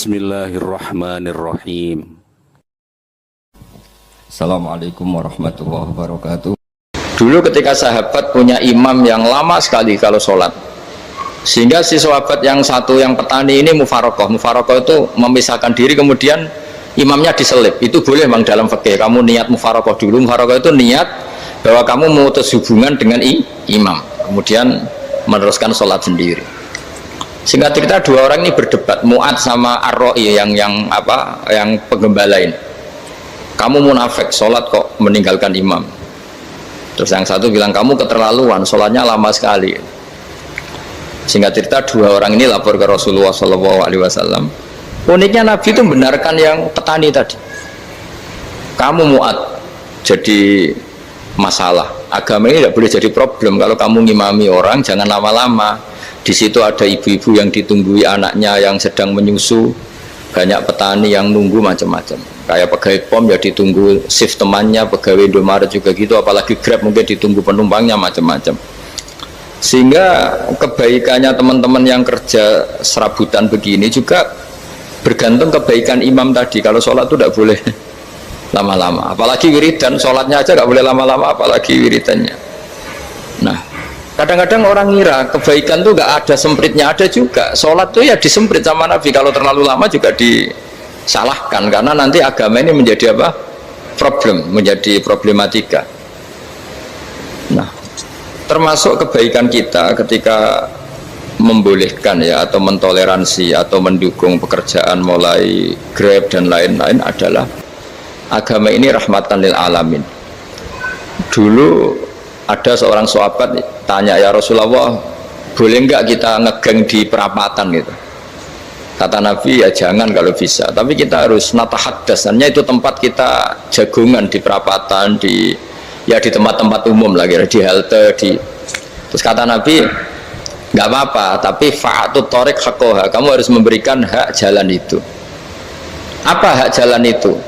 Bismillahirrahmanirrahim. Assalamualaikum warahmatullahi wabarakatuh. Dulu ketika sahabat punya imam yang lama sekali kalau sholat, sehingga si sahabat yang satu yang petani ini mufarokoh itu memisahkan diri, kemudian imamnya diselip. Itu boleh memang dalam fikih. Kamu niat mufarokoh dulu. Mufarokoh itu niat bahwa kamu memutus hubungan dengan imam, kemudian meneruskan sholat sendiri. Singkat cerita dua orang ini berdebat, Mu'ad sama Ar-Ra'i yang penggembala ini. Kamu munafik, sholat kok meninggalkan imam. Terus yang satu bilang, kamu keterlaluan, sholatnya lama sekali. Singkat cerita dua orang ini lapor ke Rasulullah SAW. Uniknya Nabi itu membenarkan yang petani tadi. Kamu Mu'ad jadi masalah. Agama ini tidak boleh jadi problem. Kalau kamu ngimami orang, jangan lama-lama. Di situ ada ibu-ibu yang ditunggui anaknya yang sedang menyusu, banyak petani yang nunggu macam-macam. Kayak pegawai POM ya ditunggu shift temannya, pegawai Indomaret juga gitu, apalagi Grab mungkin ditunggu penumpangnya macam-macam. Sehingga kebaikannya teman-teman yang kerja serabutan begini juga bergantung kebaikan imam tadi. Kalau sholat itu tidak boleh lama-lama, apalagi wiridan, sholatnya aja nggak boleh lama-lama, apalagi wiridannya. Nah, kadang-kadang orang ngira kebaikan tuh nggak ada sempritnya, ada juga. Sholat tuh ya disemprit sama Nabi, kalau terlalu lama juga disalahkan, karena nanti agama ini menjadi apa? Problem, menjadi problematika. Nah, termasuk kebaikan kita ketika membolehkan ya, atau mentoleransi atau mendukung pekerjaan mulai Grab dan lain-lain adalah agama ini rahmatan lil alamin. Dulu ada seorang sahabat tanya, ya Rasulullah, boleh nggak kita ngegeng di perapatan gitu? Kata Nabi, ya jangan kalau bisa, tapi kita harus natahaddasannya, itu tempat kita jagungan di perapatan, di tempat-tempat umum lagi, di halte, terus kata Nabi, nggak apa-apa, tapi fa'atut thoriq haqqoha, kamu harus memberikan hak jalan itu. Apa hak jalan itu?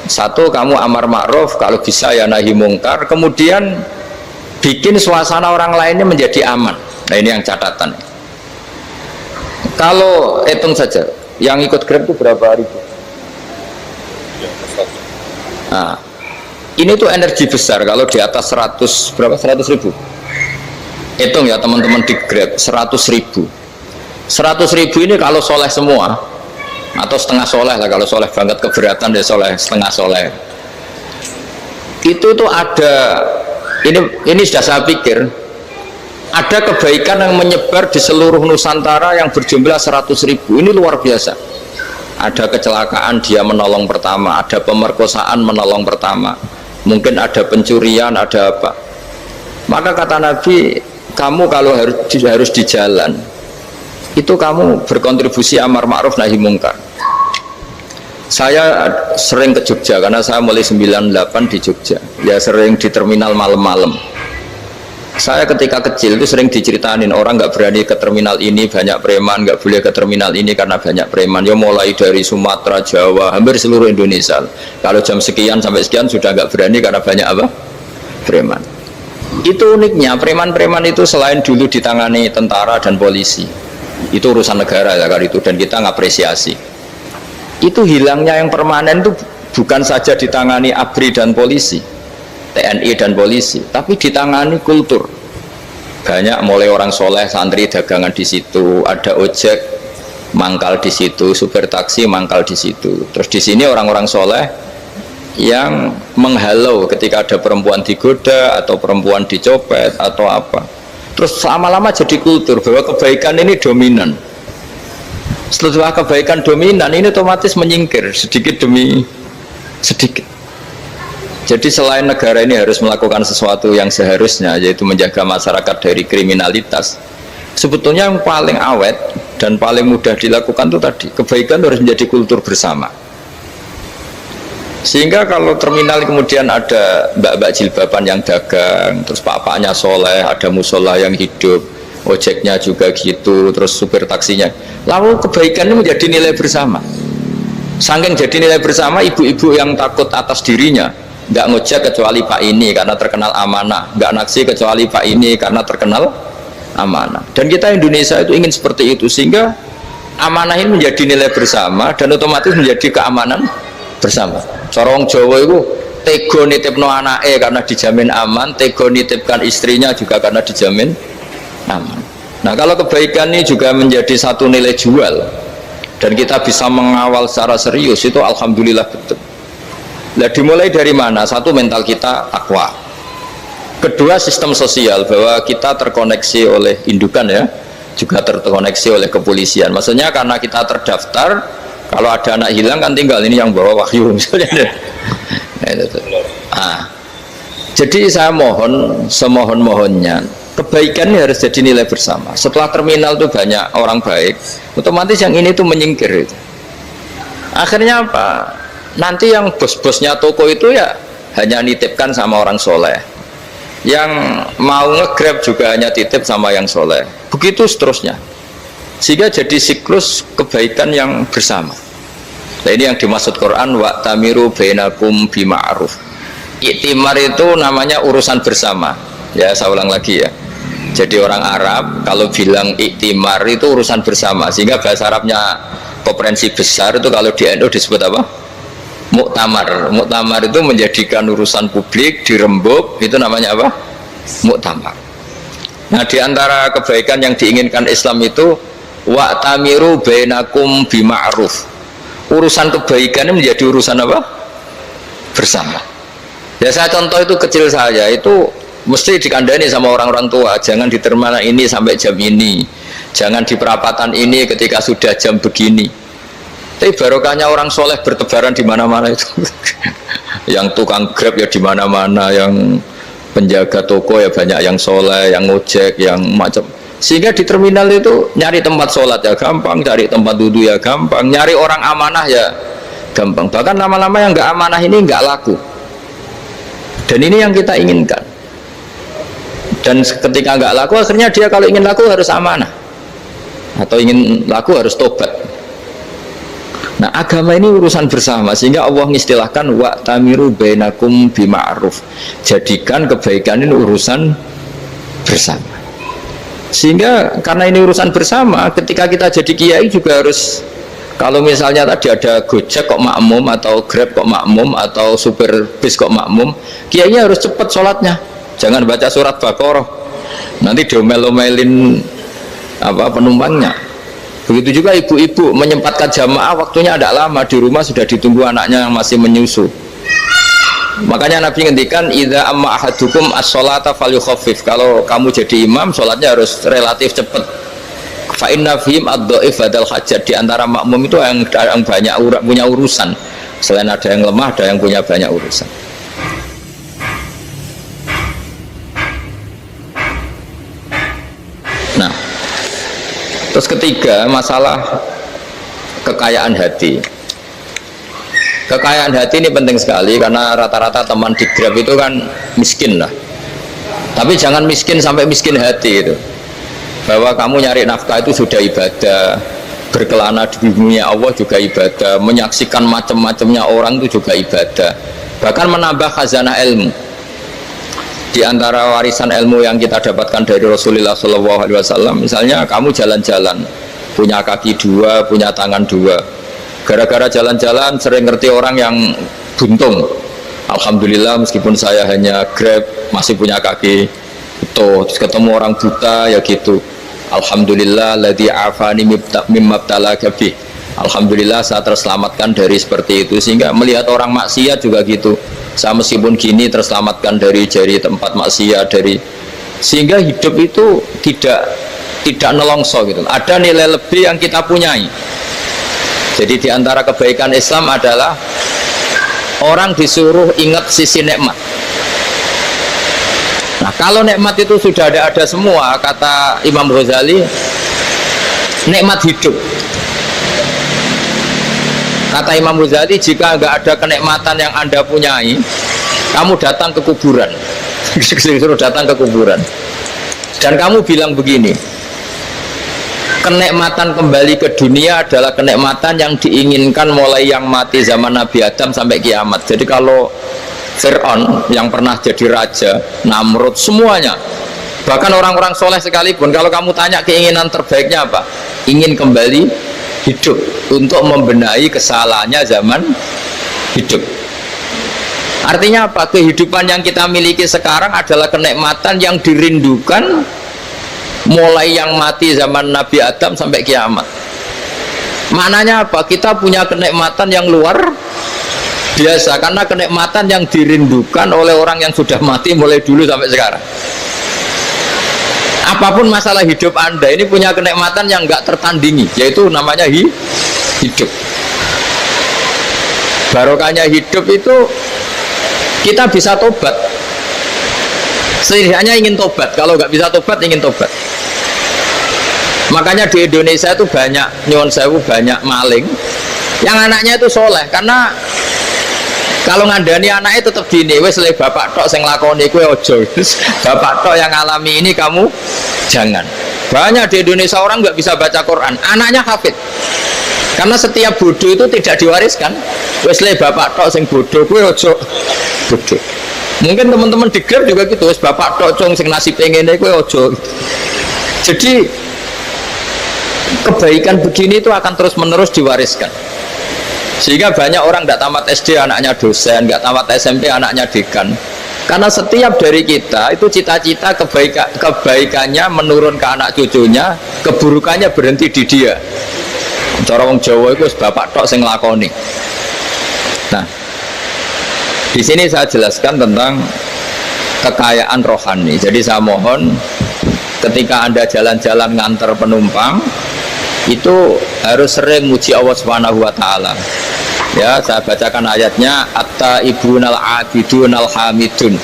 Satu, kamu amar ma'ruf, kalau bisa ya nahi mungkar, kemudian bikin suasana orang lainnya menjadi aman. Nah, ini yang catatan. Kalau hitung saja, yang ikut Grab itu berapa ribu? Nah, ini tuh energi besar. Kalau di atas 100 ribu. Hitung ya teman-teman di Grab, 100 ribu. 100 ribu ini kalau soleh semua, atau setengah soleh lah, kalau soleh banget keberatan dia soleh, setengah soleh. Itu tuh ada, ini sudah saya pikir, ada kebaikan yang menyebar di seluruh Nusantara yang berjumlah 100 ribu. Ini luar biasa. Ada kecelakaan, dia menolong pertama, ada pemerkosaan, menolong pertama, mungkin ada pencurian, ada apa. Maka kata Nabi, kamu kalau harus di jalan itu kamu berkontribusi amar ma'ruf nahi mungkar. Saya sering ke Jogja karena saya mulai 98 di Jogja, ya sering di terminal malam-malam. Saya ketika kecil itu sering diceritain, orang nggak berani ke terminal ini banyak preman, nggak boleh ke terminal ini karena banyak preman. Ya mulai dari Sumatera, Jawa, hampir seluruh Indonesia. Kalau jam sekian sampai sekian sudah nggak berani karena banyak apa? Preman. Itu uniknya, preman-preman itu selain dulu ditangani tentara dan polisi, itu urusan negara ya kali itu, dan kita ngapresiasi. Itu hilangnya yang permanen itu bukan saja ditangani ABRI dan polisi, TNI dan polisi, tapi ditangani kultur. Banyak mulai orang soleh, santri dagangan di situ, ada ojek mangkal di situ, supir taksi mangkal di situ. Terus di sini orang-orang soleh yang menghalau ketika ada perempuan digoda atau perempuan dicopet atau apa. Terus lama-lama jadi kultur bahwa kebaikan ini dominan. Setelah kebaikan dominan ini otomatis menyingkir sedikit demi sedikit. Jadi selain negara ini harus melakukan sesuatu yang seharusnya, yaitu menjaga masyarakat dari kriminalitas, sebetulnya yang paling awet dan paling mudah dilakukan itu tadi, kebaikan harus menjadi kultur bersama. Sehingga kalau terminal kemudian ada mbak-mbak jilbaban yang dagang, terus bapaknya soleh, ada musola yang hidup, ojeknya juga gitu, terus supir taksinya, lalu kebaikan ini menjadi nilai bersama. Saking jadi nilai bersama, ibu-ibu yang takut atas dirinya nggak ngojek kecuali Pak ini karena terkenal amanah, nggak naksi kecuali Pak ini karena terkenal amanah. Dan kita Indonesia itu ingin seperti itu, sehingga amanah ini menjadi nilai bersama dan otomatis menjadi keamanan bersama. Cara wong Jawa itu tego nitipno anake karena dijamin aman, tego nitipkan istrinya juga karena dijamin aman. Nah, kalau kebaikan ini juga menjadi satu nilai jual dan kita bisa mengawal secara serius, itu alhamdulillah betul. Nah, dimulai dari mana? Satu, mental kita takwa. Kedua, sistem sosial, bahwa kita terkoneksi oleh indukan ya, juga terkoneksi oleh kepolisian. Maksudnya karena kita terdaftar, kalau ada anak hilang kan tinggal ini yang bawa wahyu misalnya. Nah, jadi saya mohon, semohon-mohonnya, kebaikan ini harus jadi nilai bersama. Setelah terminal itu banyak orang baik, otomatis yang ini tuh menyingkir itu. Akhirnya apa? Nanti yang bos-bosnya toko itu ya hanya nitipkan sama orang soleh, yang mau nge-grab juga hanya titip sama yang soleh, begitu seterusnya, sehingga jadi siklus kebaikan yang bersama. Nah, ini yang dimaksud Quran, wa tamiru bainakum bima'ruf. Iktimar itu namanya urusan bersama ya, saya ulang lagi ya. Jadi orang Arab kalau bilang iktimar itu urusan bersama, sehingga bahasa Arabnya konferensi besar itu kalau di NU disebut apa? Muktamar. Muktamar itu menjadikan urusan publik dirembuk, itu namanya apa? Muktamar. Nah, di antara kebaikan yang diinginkan Islam itu wa tamiru bainakum bima'ruf. Urusan kebaikan ini menjadi urusan apa? Bersama. Ya, saya contoh itu kecil saya itu mesti dikandani sama orang-orang tua, jangan di terminal ini sampai jam ini, jangan di perapatan ini ketika sudah jam begini. Tapi barokahnya orang soleh bertebaran di mana-mana itu. Yang tukang grab ya di mana-mana, yang penjaga toko ya banyak yang soleh, yang ngojek, yang macam. Sehingga di terminal itu nyari tempat sholat ya gampang, cari tempat duduk ya gampang, nyari orang amanah ya gampang. Bahkan lama-lama yang nggak amanah ini nggak laku. Dan ini yang kita inginkan. Dan ketika nggak laku, akhirnya dia kalau ingin laku harus amanah, atau ingin laku harus tobat. Nah, agama ini urusan bersama, sehingga Allah mengistilahkan wa tamiru bainakum bima'ruf. Jadikan kebaikan ini urusan bersama. Sehingga karena ini urusan bersama, ketika kita jadi kiai juga harus, kalau misalnya tadi ada Gojek kok makmum, atau Grab kok makmum, atau supir bis kok makmum, kiainya harus cepat sholatnya. Jangan baca surat Baqarah, nanti diomel-omelin apa penumpangnya. Begitu juga ibu-ibu menyempatkan jamaah, waktunya tidak lama, di rumah sudah ditunggu anaknya yang masih menyusu. Makanya Nabi ngendikan idza amma ahadukum as-sholata falyukhaffif. Kalau kamu jadi imam, sholatnya harus relatif cepat. Fa inna fihim ad-dhaif badal hajat. Di antara makmum itu yang banyak punya urusan. Selain ada yang lemah, ada yang punya banyak urusan. Nah, terus ketiga, masalah kekayaan hati. Kekayaan hati ini penting sekali, karena rata-rata teman di Grab itu kan miskin lah. Tapi jangan miskin sampai miskin hati itu. Bahwa kamu nyari nafkah itu sudah ibadah, berkelana di dunia Allah juga ibadah, menyaksikan macam-macamnya orang itu juga ibadah. Bahkan menambah khazanah ilmu. Di antara warisan ilmu yang kita dapatkan dari Rasulullah SAW, misalnya kamu jalan-jalan, punya kaki dua, punya tangan dua, gara-gara jalan-jalan sering ngerti orang yang buntung. Alhamdulillah, meskipun saya hanya Grab masih punya kaki itu. Terus ketemu orang buta ya gitu, alhamdulillah ladzi afani mimma btalaka bih. Alhamdulillah saya terselamatkan dari seperti itu. Sehingga melihat orang maksiat juga gitu, saya meskipun gini terselamatkan dari tempat maksiat, dari, sehingga hidup itu tidak nelongso gitu. Ada nilai lebih yang kita punyai. Jadi di antara kebaikan Islam adalah orang disuruh ingat sisi nikmat. Nah, kalau nikmat itu sudah ada semua, kata Imam Ghazali, nikmat hidup. Kata Imam Ghazali, jika nggak ada kenikmatan yang Anda punyai, kamu datang ke kuburan. Disuruh datang ke kuburan. Dan kamu bilang begini, kenikmatan kembali ke dunia adalah kenikmatan yang diinginkan mulai yang mati zaman Nabi Adam sampai kiamat. Jadi kalau Fir'aun yang pernah jadi raja, Namrud, semuanya, bahkan orang-orang soleh sekalipun, kalau kamu tanya keinginan terbaiknya apa? Ingin kembali hidup untuk membenahi kesalahannya zaman hidup. Artinya apa? Kehidupan yang kita miliki sekarang adalah kenikmatan yang dirindukan mulai yang mati zaman Nabi Adam sampai kiamat. Maknanya apa? Kita punya kenikmatan yang luar biasa karena kenikmatan yang dirindukan oleh orang yang sudah mati mulai dulu sampai sekarang. Apapun masalah hidup Anda ini punya kenikmatan yang nggak tertandingi, yaitu namanya hidup. Barokahnya hidup itu kita bisa tobat. Setidaknya ingin tobat. Kalau nggak bisa tobat, ingin tobat. Makanya di Indonesia itu banyak nyuwun sewu, banyak maling yang anaknya itu soleh. Karena kalau ngandani anaknya tetap gini, wes le bapak tok sing lakoni kowe ojo. Bapak tok yang alami ini kamu jangan. Banyak di Indonesia orang nggak bisa baca Quran, anaknya hafid. Karena setiap bodoh itu tidak diwariskan. Wes le bapak tok sing bodoh kowe ojo bodoh. Mungkin teman-teman di GER juga gitu, wes bapak tok cung sing nasib ngene kowe ojo. Jadi kebaikan begini itu akan terus-menerus diwariskan. Sehingga banyak orang tidak tamat SD anaknya dosen, nggak tamat SMP anaknya dekan. Karena setiap dari kita itu cita-cita kebaikannya menurun ke anak cucunya, keburukannya berhenti di dia. Cara wong Jawa itu bapak tok sing lakoni. Nah, di sini saya jelaskan tentang kekayaan rohani. Jadi saya mohon ketika Anda jalan-jalan ngantar penumpang itu harus sering muji Allah Subhanahu wa taala. Ya, saya bacakan ayatnya, at-taibunal abidunal hamidun.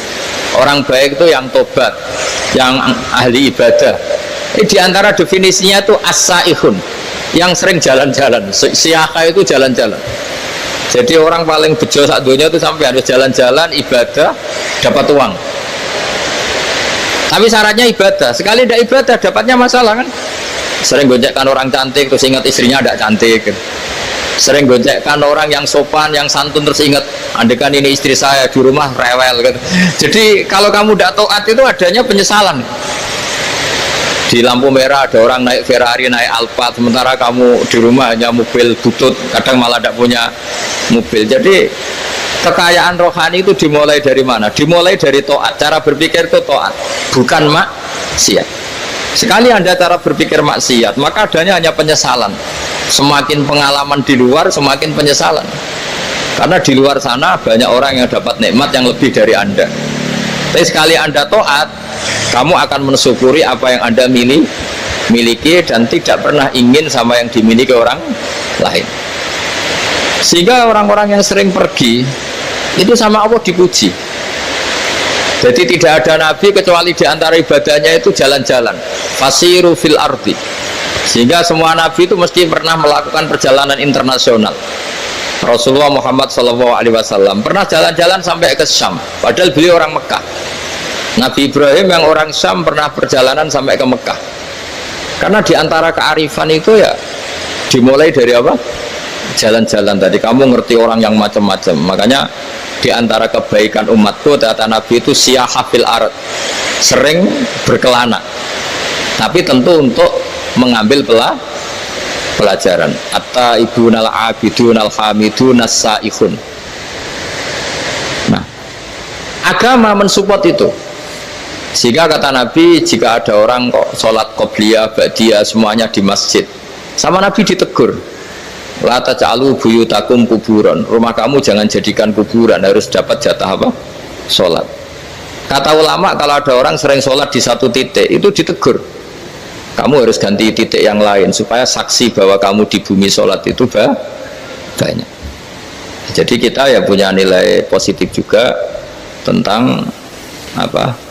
Orang baik itu yang tobat, yang ahli ibadah. Di antara definisinya itu as-saihun, yang sering jalan-jalan. Siyaka itu jalan-jalan. Jadi orang paling bejo sak dunia itu sampai harus jalan-jalan ibadah dapat uang. Tapi syaratnya ibadah. Sekali tidak ibadah dapatnya masalah kan? Sering gonjekkan orang cantik terus ingat istrinya tidak cantik. Sering gonjekkan orang yang sopan, yang santun terus ingat andekan ini istri saya di rumah rewel gitu. Jadi kalau kamu tidak taat itu adanya penyesalan. Di lampu merah ada orang naik Ferrari, naik Alphard, sementara kamu di rumah hanya mobil butut, kadang malah tidak punya mobil. Jadi kekayaan rohani itu dimulai dari mana? Dimulai dari taat. Cara berpikir itu taat, bukan maksiat. Sekali Anda cara berpikir maksiat, maka adanya hanya penyesalan. Semakin pengalaman di luar, semakin penyesalan. Karena di luar sana banyak orang yang dapat nikmat yang lebih dari Anda. Tapi sekali Anda taat, kamu akan mensyukuri apa yang Anda miliki dan tidak pernah ingin sama yang dimiliki orang lain. Sehingga orang-orang yang sering pergi itu sama Allah dipuji. Jadi tidak ada nabi kecuali di antara ibadahnya itu jalan-jalan. Fasiru fil ardi. Sehingga semua nabi itu mesti pernah melakukan perjalanan internasional. Rasulullah Muhammad SAW pernah jalan-jalan sampai ke Syam, padahal beliau orang Mekah. Nabi Ibrahim yang orang Syam pernah perjalanan sampai ke Mekah. Karena di antara kearifan itu ya dimulai dari apa? Jalan-jalan. Tadi kamu ngerti orang yang macam-macam. Makanya di antara kebaikan umatku kata Nabi itu siyahah fil ard, sering berkelana, tapi tentu untuk mengambil pelajaran. At-taibunal abidunal hamidun as-saihun. Nah, agama mensupport itu. Sehingga kata Nabi, jika ada orang kok sholat qobliyah, ba'diyah semuanya di masjid, sama Nabi ditegur, la taj'alu buyutakum kuburan, rumah kamu jangan jadikan kuburan, harus dapat jatah apa? Sholat. Kata ulama, kalau ada orang sering sholat di satu titik, itu ditegur, kamu harus ganti titik yang lain supaya saksi bahwa kamu di bumi sholat itu banyak. Jadi kita ya punya nilai positif juga tentang apa?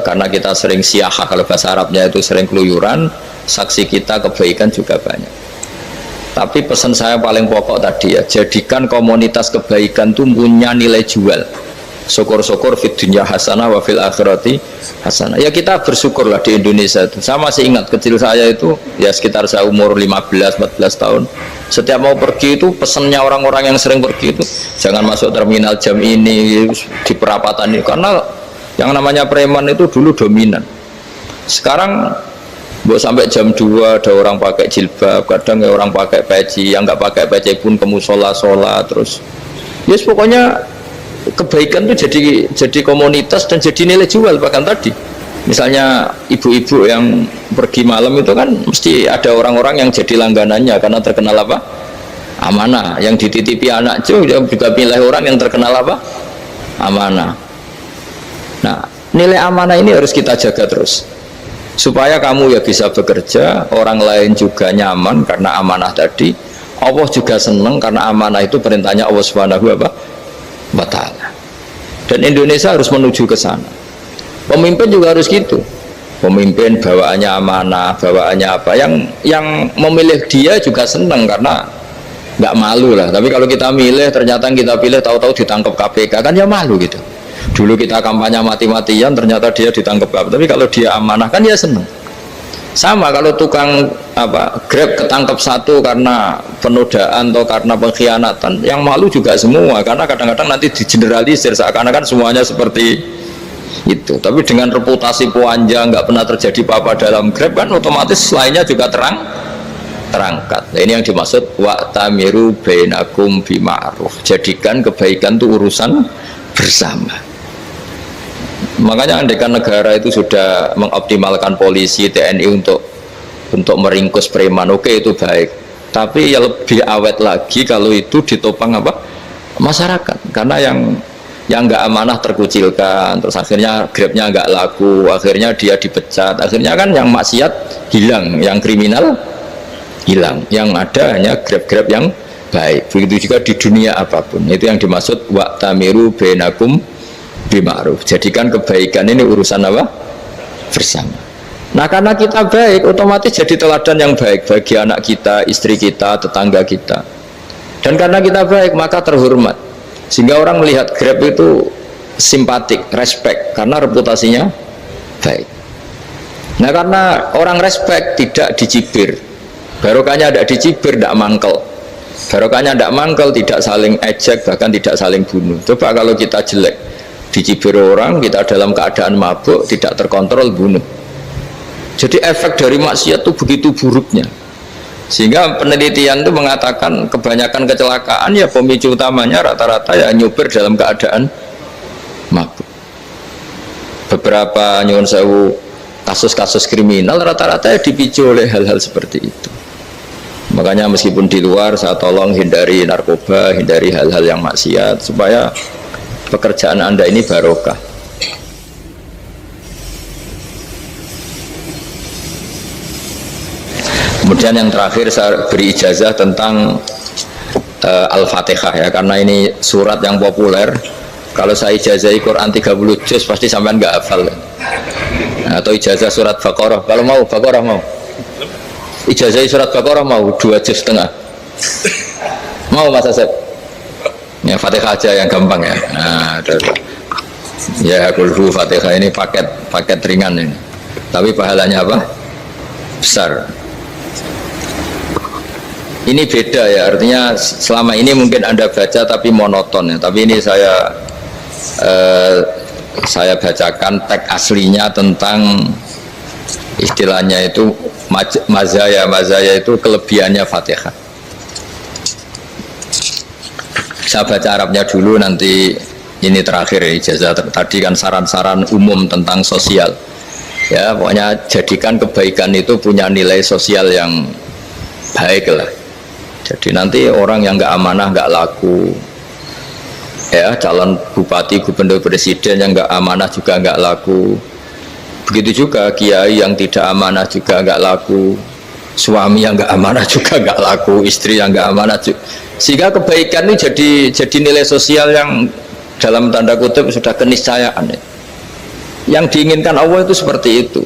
Karena kita sering siyahah, kalau bahasa Arabnya itu sering keluyuran, saksi kita kebaikan juga banyak. Tapi pesan saya paling pokok tadi ya, jadikan komunitas kebaikan itu punya nilai jual. Syukur-syukur fid dunya hasanah wa fil akhirati hasanah. Ya kita bersyukurlah di Indonesia itu. Saya masih ingat kecil saya itu ya sekitar saya umur 15-14 tahun. Setiap mau pergi itu pesannya orang-orang yang sering pergi itu jangan masuk terminal jam ini di perapatan ini, karena yang namanya preman itu dulu dominan. Sekarang Mbok sampai jam 2 ada orang pakai jilbab, kadang ya orang pakai peci, yang nggak pakai peci pun ke musola sholat terus. Yes, pokoknya kebaikan itu jadi komunitas dan jadi nilai jual. Bahkan tadi misalnya ibu-ibu yang pergi malam itu kan mesti ada orang-orang yang jadi langganannya karena terkenal apa? Amanah. Yang dititipi anak juga pilih orang yang terkenal apa? Amanah. Nah, nilai amanah ini harus kita jaga terus supaya kamu ya bisa bekerja, orang lain juga nyaman karena amanah tadi, Allah juga senang karena amanah itu perintahnya Allah Subhanahu wa ta'ala. Dan Indonesia harus menuju ke sana. Pemimpin juga harus gitu. Pemimpin bawaannya amanah, bawaannya apa, yang memilih dia juga senang karena nggak malu lah. Tapi kalau kita milih, ternyata kita pilih tahu-tahu ditangkap KPK, kan ya malu gitu. Dulu kita kampanye mati-matian, ternyata dia ditangkap KPK. Tapi kalau dia amanah kan ya senang. Sama kalau tukang Grab ketangkap satu karena penodaan atau karena pengkhianatan, yang malu juga semua karena kadang-kadang nanti digeneralisir seakan-akan semuanya seperti itu. Tapi dengan reputasi panjang, nggak pernah terjadi apa-apa dalam Grab kan otomatis lainnya juga terangkat. Nah, ini yang dimaksud wa'tamiru bainakum bima'ruf. Jadikan kebaikan itu urusan bersama. Makanya andekan negara itu sudah mengoptimalkan polisi, TNI untuk meringkus preman, oke, itu baik. Tapi ya lebih awet lagi kalau itu ditopang masyarakat. Karena yang nggak amanah terkucilkan, terus akhirnya Grabnya nggak laku, akhirnya dia dipecat, akhirnya kan yang maksiat hilang, yang kriminal hilang, yang ada hanya Grab yang baik. Begitu juga di dunia apapun. Itu yang dimaksud wa'tamiru bainakum bima'ruf. Jadikan kebaikan ini urusan bersama. Nah, karena kita baik, otomatis jadi teladan yang baik bagi anak kita, istri kita, tetangga kita. Dan karena kita baik, maka terhormat. Sehingga orang melihat Grab itu simpatik, respect, karena reputasinya baik. Nah, karena orang respect, tidak dicibir. Barokahnya tidak dicibir, tidak mangkel. Barokahnya tidak mangkel, tidak saling ejek, bahkan tidak saling bunuh. Coba kalau kita jelek, dicibir orang, kita dalam keadaan mabuk, tidak terkontrol, bunuh. Jadi efek dari maksiat itu begitu buruknya, sehingga penelitian itu mengatakan kebanyakan kecelakaan ya pemicu utamanya rata-rata ya nyupir dalam keadaan mabuk. Beberapa nyuwun sewu kasus-kasus kriminal rata-rata ya dipicu oleh hal-hal seperti itu. Makanya meskipun di luar saya tolong hindari narkoba, hindari hal-hal yang maksiat supaya pekerjaan Anda ini barokah. Kemudian yang terakhir saya beri ijazah tentang Al-Fatihah ya, karena ini surat yang populer. Kalau saya ijazahi Quran 30 juz pasti sampean nggak hafal. Nah, atau ijazah surat Baqarah, kalau mau Baqarah mau. Ijazahi surat Baqarah mau 2 juz setengah. Mau Mas Asep? Ya Fatihah aja yang gampang ya. Nah, ya kulhu Fatihah ini paket ringan ini. Tapi pahalanya apa? Besar. Ini beda ya, artinya selama ini mungkin Anda baca tapi monoton ya. Tapi ini saya bacakan teks aslinya tentang istilahnya itu mazaya itu kelebihannya Fatihah. Saya baca Arabnya dulu, nanti ini terakhir ijazah tadi kan saran-saran umum tentang sosial. Ya, pokoknya jadikan kebaikan itu punya nilai sosial yang baik lah. Jadi nanti orang yang nggak amanah nggak laku, ya calon bupati, gubernur, presiden yang nggak amanah juga nggak laku. Begitu juga kiai yang tidak amanah juga nggak laku, suami yang nggak amanah juga nggak laku, istri yang nggak amanah juga. Sehingga kebaikan ini jadi nilai sosial yang dalam tanda kutip sudah keniscayaan. Yang diinginkan Allah itu seperti itu,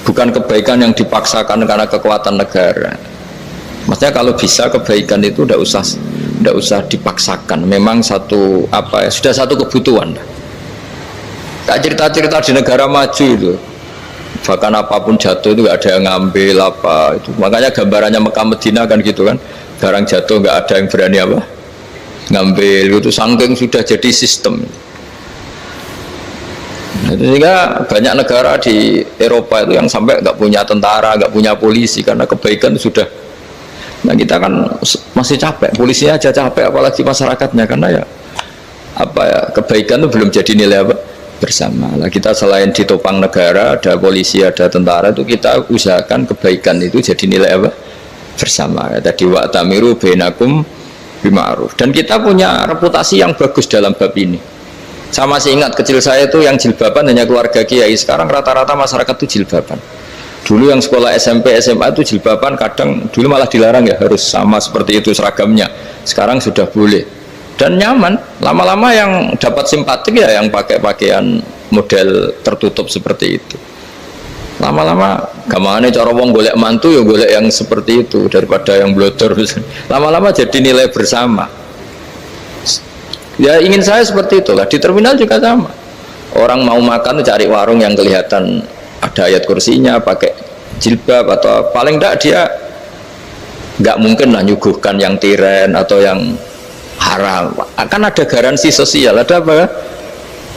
bukan kebaikan yang dipaksakan karena kekuatan negara. Maksudnya kalau bisa kebaikan itu tidak usah dipaksakan. Memang sudah satu kebutuhan. Tak cerita-cerita di negara maju itu, bahkan apapun jatuh itu nggak ada yang ngambil apa itu. Makanya gambarannya Mekah Medina kan gitu kan, barang jatuh nggak ada yang berani ngambil itu, saking sudah jadi sistem. Sehingga banyak negara di Eropa itu yang sampai nggak punya tentara, nggak punya polisi karena kebaikan sudah. Nah kita kan masih capek, polisinya aja capek, apalagi masyarakatnya karena ya apa ya kebaikan itu belum jadi nilai apa bersama. Nah, kita selain ditopang negara, ada polisi, ada tentara itu kita usahakan kebaikan itu jadi nilai apa bersama. Tadi wa'tamiru bainakum bima'ruf. Dan kita punya reputasi yang bagus dalam bab ini. Saya masih ingat kecil saya itu yang jilbaban hanya keluarga kiai. Sekarang rata-rata masyarakat itu jilbaban. Dulu yang sekolah SMP, SMA itu jilbaban kadang dulu malah dilarang ya harus sama seperti itu seragamnya. Sekarang sudah boleh dan nyaman. Lama-lama yang dapat simpatik ya yang pakai pakaian model tertutup seperti itu. Lama-lama gamane cara wong golek mantu ya golek yang seperti itu daripada yang blodor. Lama-lama jadi nilai bersama. Ya ingin saya seperti itulah. Di terminal juga sama. Orang mau makan cari warung yang kelihatan ada ayat kursinya, pakai jilbab atau paling tidak dia nggak mungkin lah nyuguhkan yang tiren atau yang haram. Akan ada garansi sosial. Ada apa?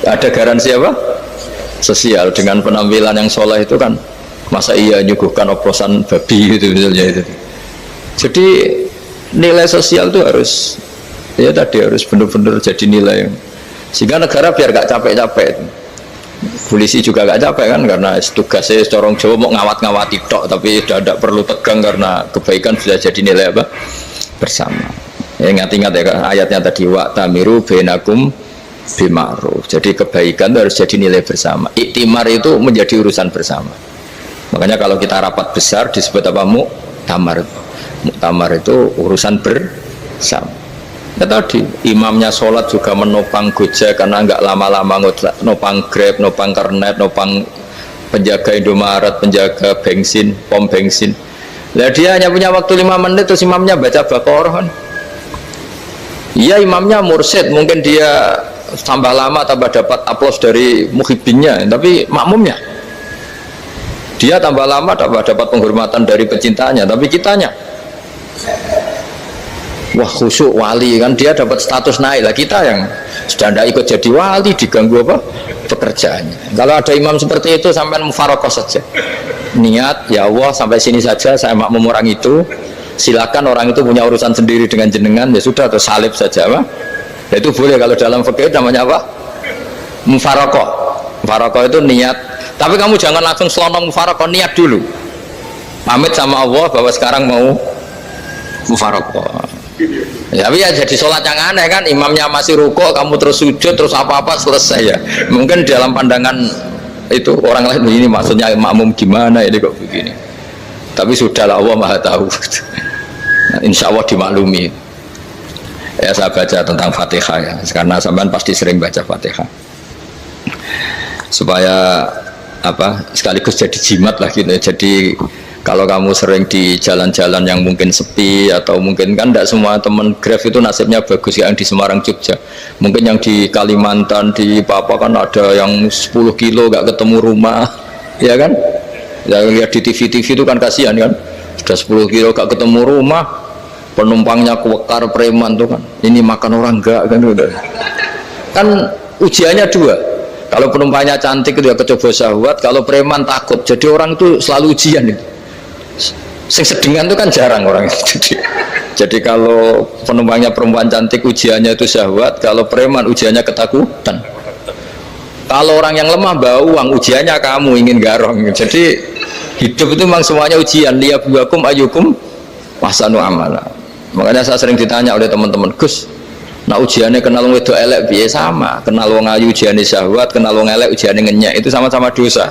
Ada garansi apa? Sosial dengan penampilan yang soleh itu kan. Masa iya nyuguhkan oplosan babi itu misalnya itu. Jadi nilai sosial itu harus ya tadi harus benar-benar jadi nilai sehingga negara biar gak capek-capek. Polisi juga gak capek kan karena tugasnya corong Jawa mau ngawat-ngawati tok tapi tidak perlu tegang karena kebaikan sudah jadi nilai apa bersama. Ingat-ingat ya ayatnya tadi wa'tamiru bainakum bima'ruf. Jadi kebaikan harus jadi nilai bersama. Iktimar itu menjadi urusan bersama. Makanya kalau kita rapat besar disebut apa? Muktamar. Muktamar itu urusan bersama. Ya tadi imamnya sholat juga menopang Gojek karena nggak lama-lama nopang Grab, nopang Kernet, nopang penjaga Indomaret, penjaga bensin, pom bensin. Nah dia hanya punya waktu 5 menit terus imamnya baca Baqarah kan. Iya imamnya mursyid, mungkin dia tambah lama tambah dapat aplaus dari muhibbinnya, tapi makmumnya dia tambah lama tambah dapat penghormatan dari pecintanya, tapi kitanya wah khusyuk wali kan dia dapat status naik lah, kita yang sudah tidak ikut jadi wali diganggu apa pekerjaannya. Kalau ada imam seperti itu sampai mufarokoh saja niat ya Allah sampai sini saja saya makmum orang itu, silakan orang itu punya urusan sendiri dengan jenengan ya sudah atau salib saja apa ya, itu boleh. Kalau dalam fikih namanya apa mufarokoh. Mufarokoh itu niat, tapi kamu jangan langsung selonong mufarokoh, niat dulu pamit sama Allah bahwa sekarang mau mufarokoh. Ya, tapi ya jadi sholat yang aneh kan, imamnya masih rukuk, kamu terus sujud, terus apa-apa selesai ya. Mungkin dalam pandangan itu orang lain ini maksudnya makmum gimana ini kok begini. Tapi sudahlah Allah Maha tahu. Nah, insya Allah dimaklumi. Ya saya baca tentang Fatihah ya, karena sampean pasti sering baca Fatihah. Supaya apa sekaligus jadi jimat lah gitu. Jadi kalau kamu sering di jalan-jalan yang mungkin sepi atau mungkin kan tidak semua teman Grab itu nasibnya bagus yang di Semarang Jogja, mungkin yang di Kalimantan di Papua kan ada yang 10 kilo gak ketemu rumah ya kan ya, lihat di TV-TV itu kan kasihan kan sudah 10 kilo gak ketemu rumah, penumpangnya kuwekar preman tuh kan ini makan orang enggak kan udah kan ujiannya dua. Kalau penumpangnya cantik itu ya kecoba syahwat, kalau preman takut. Jadi orang itu selalu ujian itu. Sing sedengan itu kan jarang orang itu. Jadi kalau penumpangnya perempuan cantik ujiannya itu syahwat, kalau preman ujiannya ketakutan. Kalau orang yang lemah bawa uang ujiannya kamu ingin garong. Jadi hidup itu memang semuanya ujian. Liyabluwakum ayyukum ahsanu amala. Makanya saya sering ditanya oleh teman-teman, Gus, nah ujiannya kenal wong wedok elek piye? Sama, kenal wong ayu ujiannya syahwat, kenal wong elek ujiannya ngenyek, itu sama-sama dosa.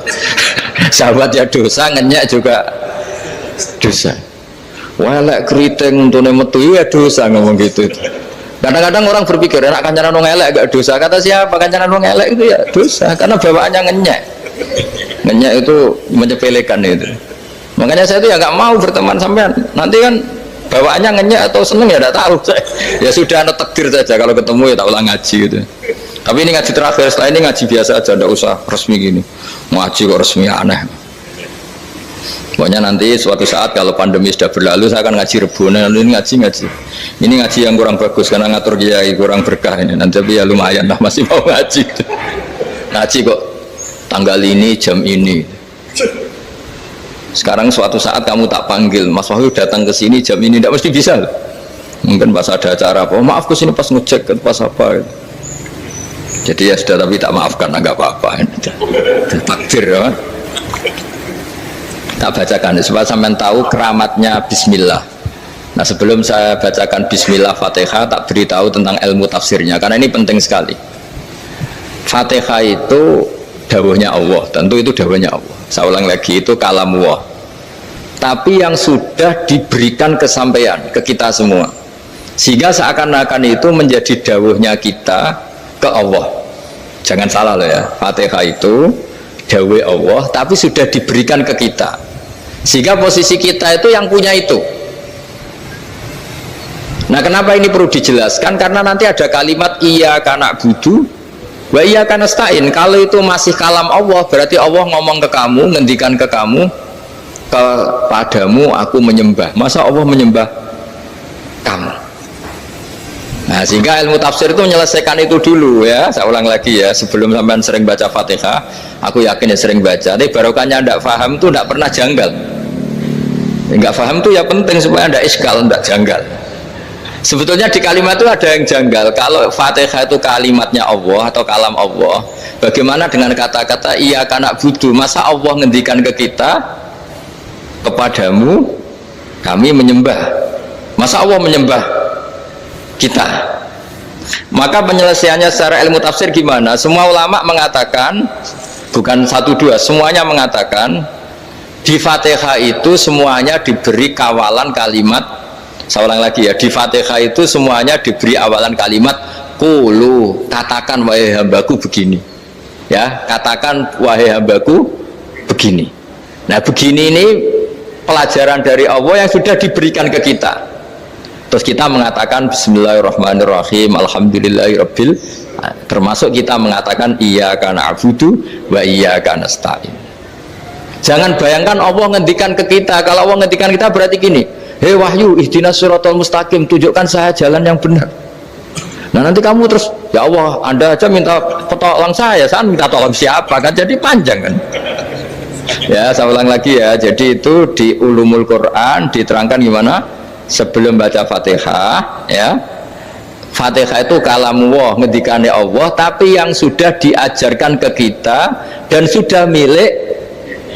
Syahwat ya dosa, ngenyek juga dosa. Welek keriting untuk metu ya dosa ngomong gitu. Kadang-kadang orang berpikir enak kancanan wong elek gak dosa. Kata siapa kancanan wong elek itu ya dosa karena bawaannya ngenyek. Ngenyek itu menyepelekan itu. Makanya saya itu ya nggak mau berteman sampean. Nanti kan bawaannya ngenyek atau seneng ya tidak tahu. Ya sudah ada takdir saja kalau ketemu ya tak ulang ngaji gitu. Tapi ini ngaji terakhir, setelah ini ngaji biasa aja, tidak usah resmi gini. Ngaji kok resmi aneh. Pokoknya nanti suatu saat kalau pandemi sudah berlalu saya akan ngaji Rebonan, ini ngaji ini ngaji yang kurang bagus karena ngatur kiai kurang berkah ini nanti, tapi ya lumayan lah masih mau ngaji ngaji kok tanggal ini jam ini. Sekarang suatu saat kamu tak panggil, Mas Wahyu datang ke sini jam ini, tidak mesti bisa. Mungkin pas ada acara apa, maaf ke sini pas ngecek pas apa. Jadi ya sudah, tapi tak maafkan, enggak apa-apa. Takdir ya. Tak bacakan supaya sampean tahu keramatnya Bismillah. Nah, sebelum saya bacakan Bismillah Fatihah, tak beritahu tentang ilmu tafsirnya karena ini penting sekali. Fatihah itu dawuhnya Allah, tentu itu dawuhnya Allah. Saya ulang lagi, itu kalamullah. Tapi yang sudah diberikan kesampaian ke kita semua, sehingga seakan-akan itu menjadi dawuhnya kita ke Allah. Jangan salah loh ya, Fatihah itu dawuh Allah, tapi sudah diberikan ke kita, sehingga posisi kita itu yang punya itu. Nah, kenapa ini perlu dijelaskan? Karena nanti ada kalimat iyyaka na'budu wa iyyaka nasta'in. Kalau itu masih kalam Allah, berarti Allah ngomong ke kamu, ngendikan ke kamu, kepadamu aku menyembah. Masa Allah menyembah kamu? Nah, sehingga ilmu tafsir itu menyelesaikan itu dulu ya. Saya ulang lagi ya, sebelum sampean sering baca Fatihah, aku yakin ya sering baca. Tapi barokahnya tidak paham itu tidak pernah janggal. Enggak paham itu ya penting supaya tidak iskal, tidak janggal. Sebetulnya di kalimat itu ada yang janggal. Kalau Fatihah itu kalimatnya Allah atau kalam Allah, bagaimana dengan kata-kata iyyaka na'budu? Masa Allah ngendikan ke kita, kepadamu kami menyembah? Masa Allah menyembah kita? Maka penyelesaiannya secara ilmu tafsir gimana? Semua ulama mengatakan, bukan satu dua, semuanya mengatakan di Fatihah itu semuanya diberi kawalan kalimat. Saya ulang lagi ya, di Fatihah itu semuanya diberi awalan kalimat qulu, katakan wahai hambaku begini ya, katakan wahai hambaku begini. Nah, begini ini pelajaran dari Allah yang sudah diberikan ke kita, terus kita mengatakan bismillahirrahmanirrahim alhamdulillahirabbil, termasuk kita mengatakan iyyaka na'budu wa iyyaka nasta'in. Jangan bayangkan Allah ngendikan ke kita. Kalau Allah ngendikan kita berarti gini, hei Wahyu, ihdinas siratal mustaqim, tunjukkan saya jalan yang benar. Nah, nanti kamu terus, ya Allah, Anda aja minta tolong saya minta tolong siapa? Kan jadi panjang kan. Ya, saya ulang lagi ya. Jadi itu di Ulumul Quran diterangkan gimana? Sebelum baca Fatihah, ya. Fatihah itu kalamullah, ngendikane Allah, tapi yang sudah diajarkan ke kita dan sudah milik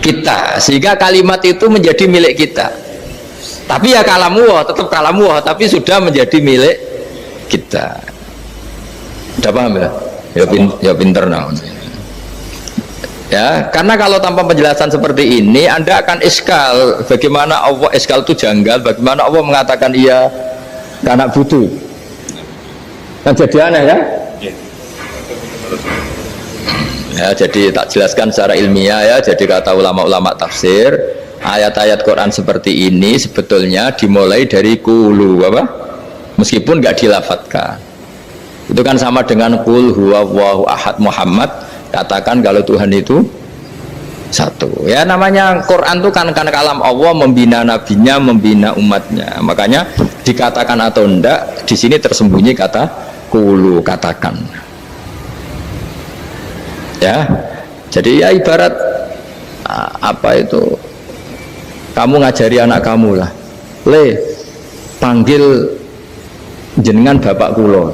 kita, sehingga kalimat itu menjadi milik kita. Tapi ya kalamullah, tetap kalamullah, tapi sudah menjadi milik kita. Udah paham ya? Ya pinter nah. Ya, karena kalau tanpa penjelasan seperti ini, Anda akan iskal. Bagaimana Allah, iskal itu janggal. Bagaimana Allah mengatakan iya karena butuh? Kan jadi aneh ya? Ya, jadi tak jelaskan secara ilmiah ya. Jadi kata ulama-ulama tafsir, ayat-ayat Quran seperti ini sebetulnya dimulai dari qulu, apa? Meskipun nggak dilafatkan. Itu kan sama dengan qul huwallahu ahad Muhammad, katakan kalau Tuhan itu satu. Ya, namanya Quran itu kan kalam Allah, membina nabinya, membina umatnya. Makanya dikatakan atau enggak, di sini tersembunyi kata qulu, katakan. Ya, jadi ya ibarat apa itu, kamu ngajari anak kamu lah, panggil jenengan bapak kulo.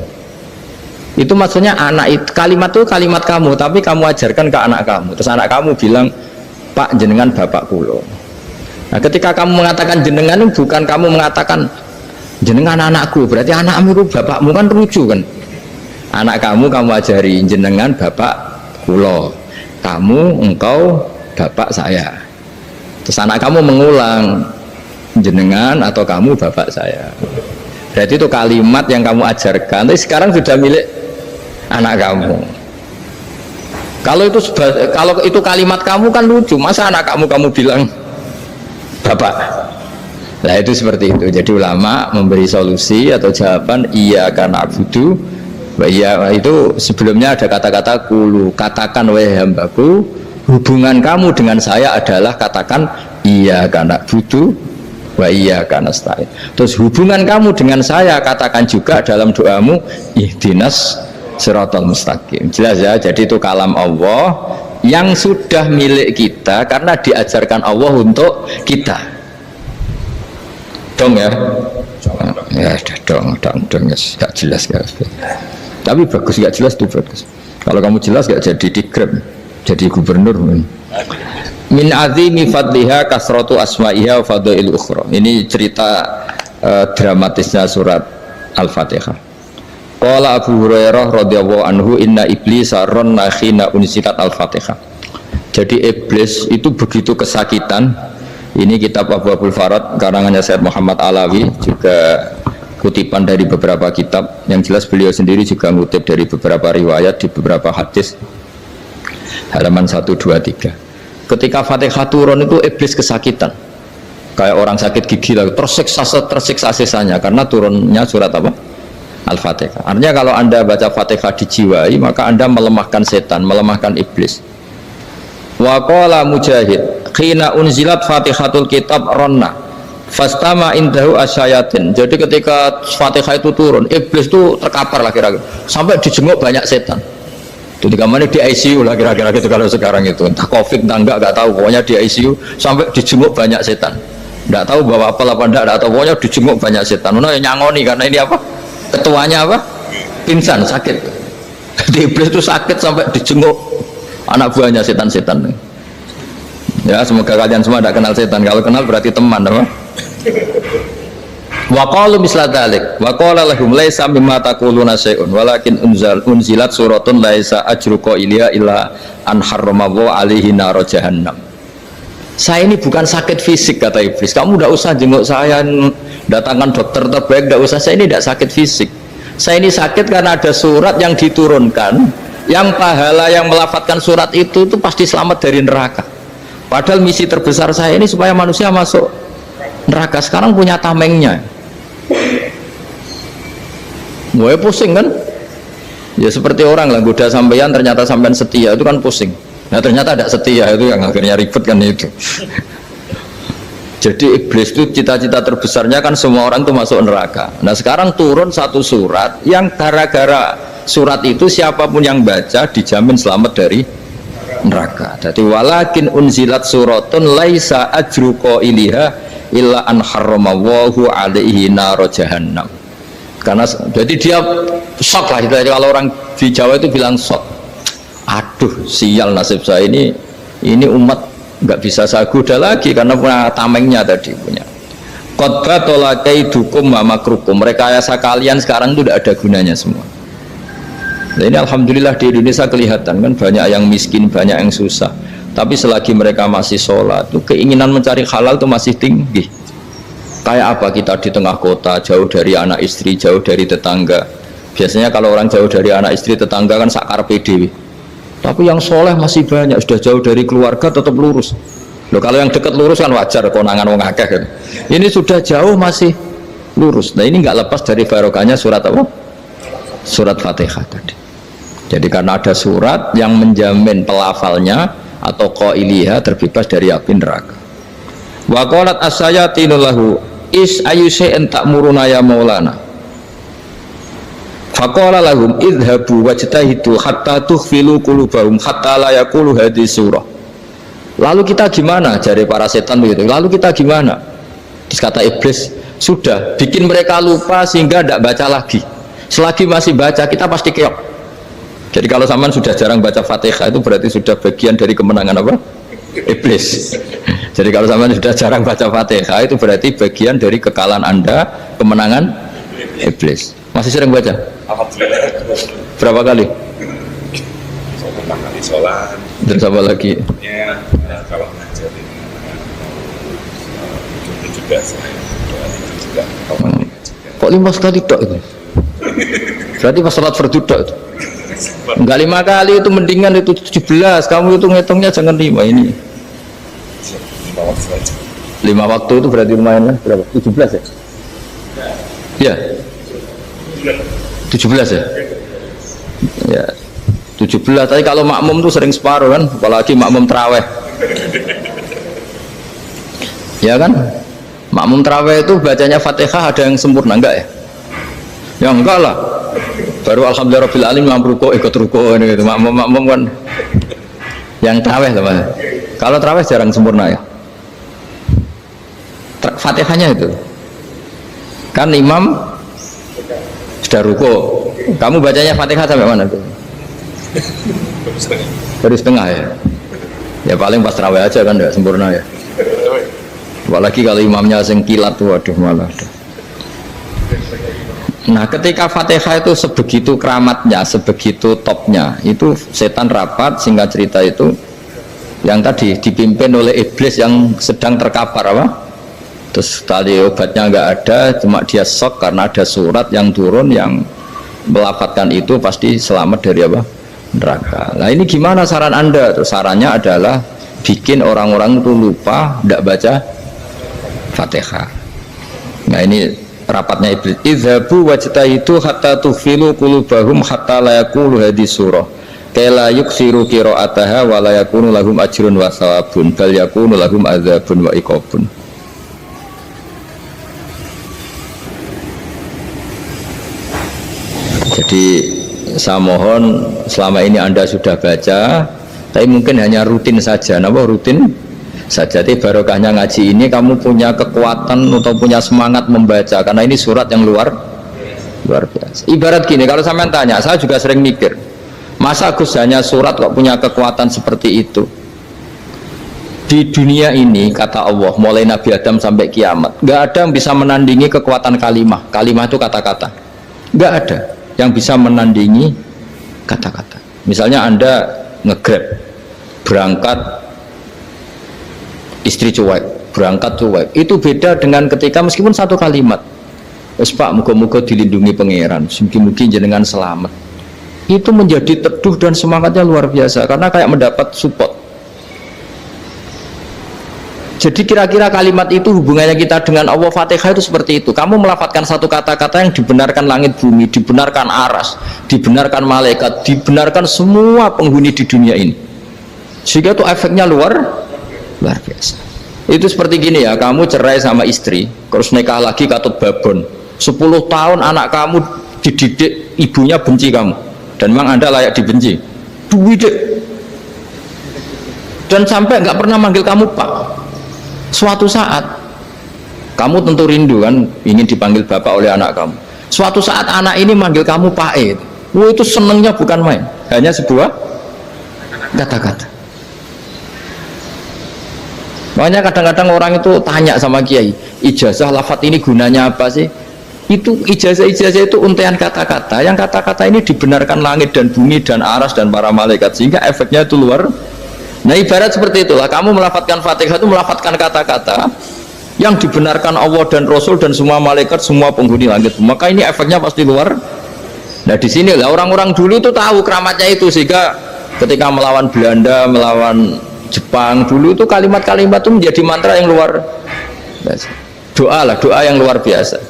Itu maksudnya anak itu, kalimat itu kalimat kamu, tapi kamu ajarkan ke anak kamu. Terus anak kamu bilang, Pak jenengan bapak kulo. Nah, ketika kamu mengatakan jenengan, bukan kamu mengatakan jenengan anakku, berarti anakmu itu bapakmu, kan lucu kan. Anak kamu ajari jenengan bapak kulo, kamu engkau bapak saya. Terus anak kamu mengulang, jenengan atau kamu bapak saya. Berarti itu kalimat yang kamu ajarkan, tapi sekarang sudah milik anak kamu. Kalau itu kalimat kamu kan lucu, masa anak kamu bilang bapak. Nah, itu seperti itu. Jadi ulama memberi solusi atau jawaban iyyaka na'budu wa iyyaka, itu sebelumnya ada kata-kata qulu, katakan wahai hambaku, hubungan kamu dengan saya adalah katakan iyyaka na'budu wa iyyaka nasta'in. Terus hubungan kamu dengan saya katakan juga dalam doamu ihdinas siratal mustaqim. Jelas ya, jadi itu kalam Allah, yang sudah milik kita karena diajarkan Allah untuk kita. Dong ya? Ya udah dong, yes. Gak jelas gak. Tapi bagus, gak jelas tuh bagus. Kalau kamu jelas gak jadi dikrem, jadi gubernur. Min azimi fadliha kasratu asma'iha wa fadail ukhra. Ini cerita dramatisnya surat Al-Fatihah. Qala Abu Hurairah radhiyallahu anhu inna iblisa ranna khina unzilat Al-Fatihah. Jadi iblis itu begitu kesakitan. Ini kitab Abwaabul Farad karangannya Syekh Muhammad Alawi, juga kutipan dari beberapa kitab. Yang jelas beliau sendiri juga ngutip dari beberapa riwayat di beberapa hadis. Halaman 123. Ketika Fatihah turun itu iblis kesakitan. Kayak orang sakit gigi lah, tersiksa sisanya karena turunnya surat apa? Al-Fatihah. Artinya kalau Anda baca Fatihah dijiwai, maka Anda melemahkan setan, melemahkan iblis. Wa qala Mujahid, khina unzilat Fatihatul kitab ronna fastama indahu asyayatin. Jadi ketika Fatihah itu turun, iblis itu terkapar lah kira-kira, sampai dijenguk banyak setan. Jadi kemana di ICU lah kira-kira gitu kalau sekarang itu, entah COVID entah enggak tahu, pokoknya di ICU sampai dijenguk banyak setan. Enggak tahu bawa apa enggak tahu, pokoknya dijenguk banyak setan. Nah, nyangoni karena ini apa? Ketuanya apa? Pingsan, sakit. Jadi iblis itu sakit sampai dijenguk anak buahnya setan-setan. Ya, semoga kalian semua tidak kenal setan. Kalau kenal berarti teman, apa? Wa qalu misla dzalik. Wa qala lahum laisa mimma taquluna syai'un walakin unzilat suratun laisa ajru qailiha illa an harrama alaihi nar jahannam. Saya ini bukan sakit fisik, kata iblis. Kamu tidak usah jenguk saya, datangkan dokter terbaik, tidak usah. Saya ini tidak sakit fisik. Saya ini sakit karena ada surat yang diturunkan, yang pahala yang melafadzkan surat itu pasti selamat dari neraka. Padahal misi terbesar saya ini supaya manusia masuk neraka. Sekarang punya tamengnya. Gue pusing kan? Ya seperti orang lah, goda sampean ternyata sampean setia, itu kan pusing. Nah ternyata tidak setia, itu yang akhirnya ribet kan itu. Jadi iblis itu cita-cita terbesarnya kan semua orang itu masuk neraka. Nah sekarang turun satu surat yang gara-gara surat itu siapapun yang baca dijamin selamat dari neraka. Jadi walakin unzilat suratun laisa ajru qailiha illa an harramallahu alaihi nar jahannam. Karena jadi dia shock lah, kalau orang di Jawa itu bilang shock. Aduh, sial nasib saya ini umat nggak bisa saya goda lagi karena punya tamengnya tadi punya. Qad tolakaidukum wa makrukum. Rekayasa kalian sekarang itu tidak ada gunanya semua. Nah, ini alhamdulillah di Indonesia kelihatan kan banyak yang miskin, banyak yang susah. Tapi selagi mereka masih sholat, itu keinginan mencari halal itu masih tinggi. Kayak apa kita di tengah kota, jauh dari anak istri, jauh dari tetangga. Biasanya kalau orang jauh dari anak istri, tetangga kan sakar PDW. Tapi yang soleh masih banyak, sudah jauh dari keluarga tetap lurus. Loh, kalau yang dekat lurus kan wajar, konangan wong akeh kan. Ini sudah jauh masih lurus. Nah ini nggak lepas dari barokahnya surat apa? Surat Fatihah tadi. Jadi karena ada surat yang menjamin pelafalnya atau qailiha terbebas dari api neraka. Wa qalat as-sayatinu lahu is ayyusai'in ta'muruna ya maulana. Faqala lahum idhabu wajtahidu hatta tukhfilu qulubahum hatta la yaqulu hadhihi surah. Lalu kita gimana, jari para setan begitu. Lalu kita gimana? Terus kata iblis, sudah bikin mereka lupa sehingga tidak baca lagi. Selagi masih baca kita pasti keok. Jadi kalau sampean sudah jarang baca Fatihah itu berarti sudah bagian dari kemenangan apa? Iblis. Jadi kalau sampean sudah jarang baca Fatihah itu berarti bagian dari kekalahan Anda, kemenangan iblis. Masih sering baca? Alhamdulillah. Berapa kali? Pertama kali sholat. Terus apa lagi? Ya, kalau ngajar ini itu juga saya itu juga. Kok 5 kali tok itu? Berarti pas sholat fardu tok itu? Enggak 5 kali itu, mendingan itu 17. Kamu itu ngitungnya jangan 5 ini. 5 waktu saja. 5 waktu itu berarti lumayan lah. Berapa? 17 ya? Ya. 17 ya? Ya 17, tapi kalau makmum tuh sering separuh kan, apalagi makmum terawih. Ya kan? Makmum terawih itu bacanya Fatihah ada yang sempurna enggak ya? Ya enggak lah. Baru alhamdulillah rabbil alamin mampu ruko ikut ruko ini gitu. Makmum kan. Yang tarawih teman. Kalau tarawih jarang sempurna ya. Fatihahnya itu. Kan imam sudah ruko. Kamu bacanya Fatihah sampai mana tuh? Baru setengah ya. Ya paling pas tarawih aja kan enggak sempurna ya. Apalagi kalau imamnya sing kilat tuh, waduh malah. Nah, ketika Fatihah itu sebegitu keramatnya, sebegitu topnya, itu setan rapat, singkat cerita itu yang tadi dipimpin oleh iblis yang sedang terkapar apa? Terus tadi obatnya nggak ada, cuma dia shock karena ada surat yang turun yang melafatkan itu pasti selamat dari apa? Neraka. Nah ini gimana saran Anda? Terus sarannya adalah bikin orang-orang itu lupa, tidak baca Fatihah. Nah ini rapatnya iblis. Idzabu wajtahidu hatta tufilu qulubahum hatta la yaqulu hadhihi surah kala yuksiru qira'ataha wa la yakunu lahum ajrun wa thawabun bal yakunu lahum adzabun wa iqabun. Jadi saya mohon selama ini Anda sudah baca, tapi mungkin hanya rutin saja. Napa rutin saja? Tapi barokahnya ngaji ini kamu punya kekuatan atau punya semangat membaca, karena ini surat yang luar biasa. Ibarat gini, kalau sampean tanya, saya juga sering mikir, masa Gus hanya surat kok punya kekuatan seperti itu? Di dunia ini kata Allah, mulai Nabi Adam sampai kiamat, nggak ada yang bisa menandingi kekuatan kalimah. Kalimah itu kata-kata, nggak ada yang bisa menandingi kata-kata. Misalnya Anda nge-grab berangkat, istri cuek, berangkat cuek, itu beda dengan ketika meskipun satu kalimat, wes Pak, muga-muga dilindungi pangeran, mungkin jenengan selamat, itu menjadi teduh dan semangatnya luar biasa karena kayak mendapat support. Jadi kira-kira kalimat itu hubungannya kita dengan Allah. Fatihah itu seperti itu. Kamu melafadzkan satu kata-kata yang dibenarkan langit bumi, dibenarkan aras, dibenarkan malaikat, dibenarkan semua penghuni di dunia ini. Sehingga itu efeknya luar biasa. Itu seperti gini ya, kamu cerai sama istri, terus nikah lagi katut babon. 10 tahun anak kamu dididik, ibunya benci kamu, dan memang Anda layak dibenci. Dididik. Dan sampai nggak pernah manggil kamu Pak. Suatu saat kamu tentu rindu kan, ingin dipanggil bapak oleh anak kamu. Suatu saat anak ini manggil kamu Pak E. Itu senengnya bukan main, hanya sebuah kata-kata. Makanya kadang-kadang orang itu tanya sama kiai, ijazah lafadz ini gunanya apa sih? Itu ijazah-ijazah itu untaian kata-kata, yang kata-kata ini dibenarkan langit dan bumi dan aras dan para malaikat, sehingga efeknya itu luar. Nah ibarat seperti itulah, kamu melafadzkan Fatihah itu melafadzkan kata-kata yang dibenarkan Allah dan Rasul dan semua malaikat, semua penghuni langit, maka ini efeknya pasti luar. Nah di sini lah orang-orang dulu itu tahu keramatnya itu, sehingga ketika melawan Belanda, melawan Jepang dulu itu kalimat-kalimat itu menjadi mantra yang luar biasa. Doa yang luar biasa.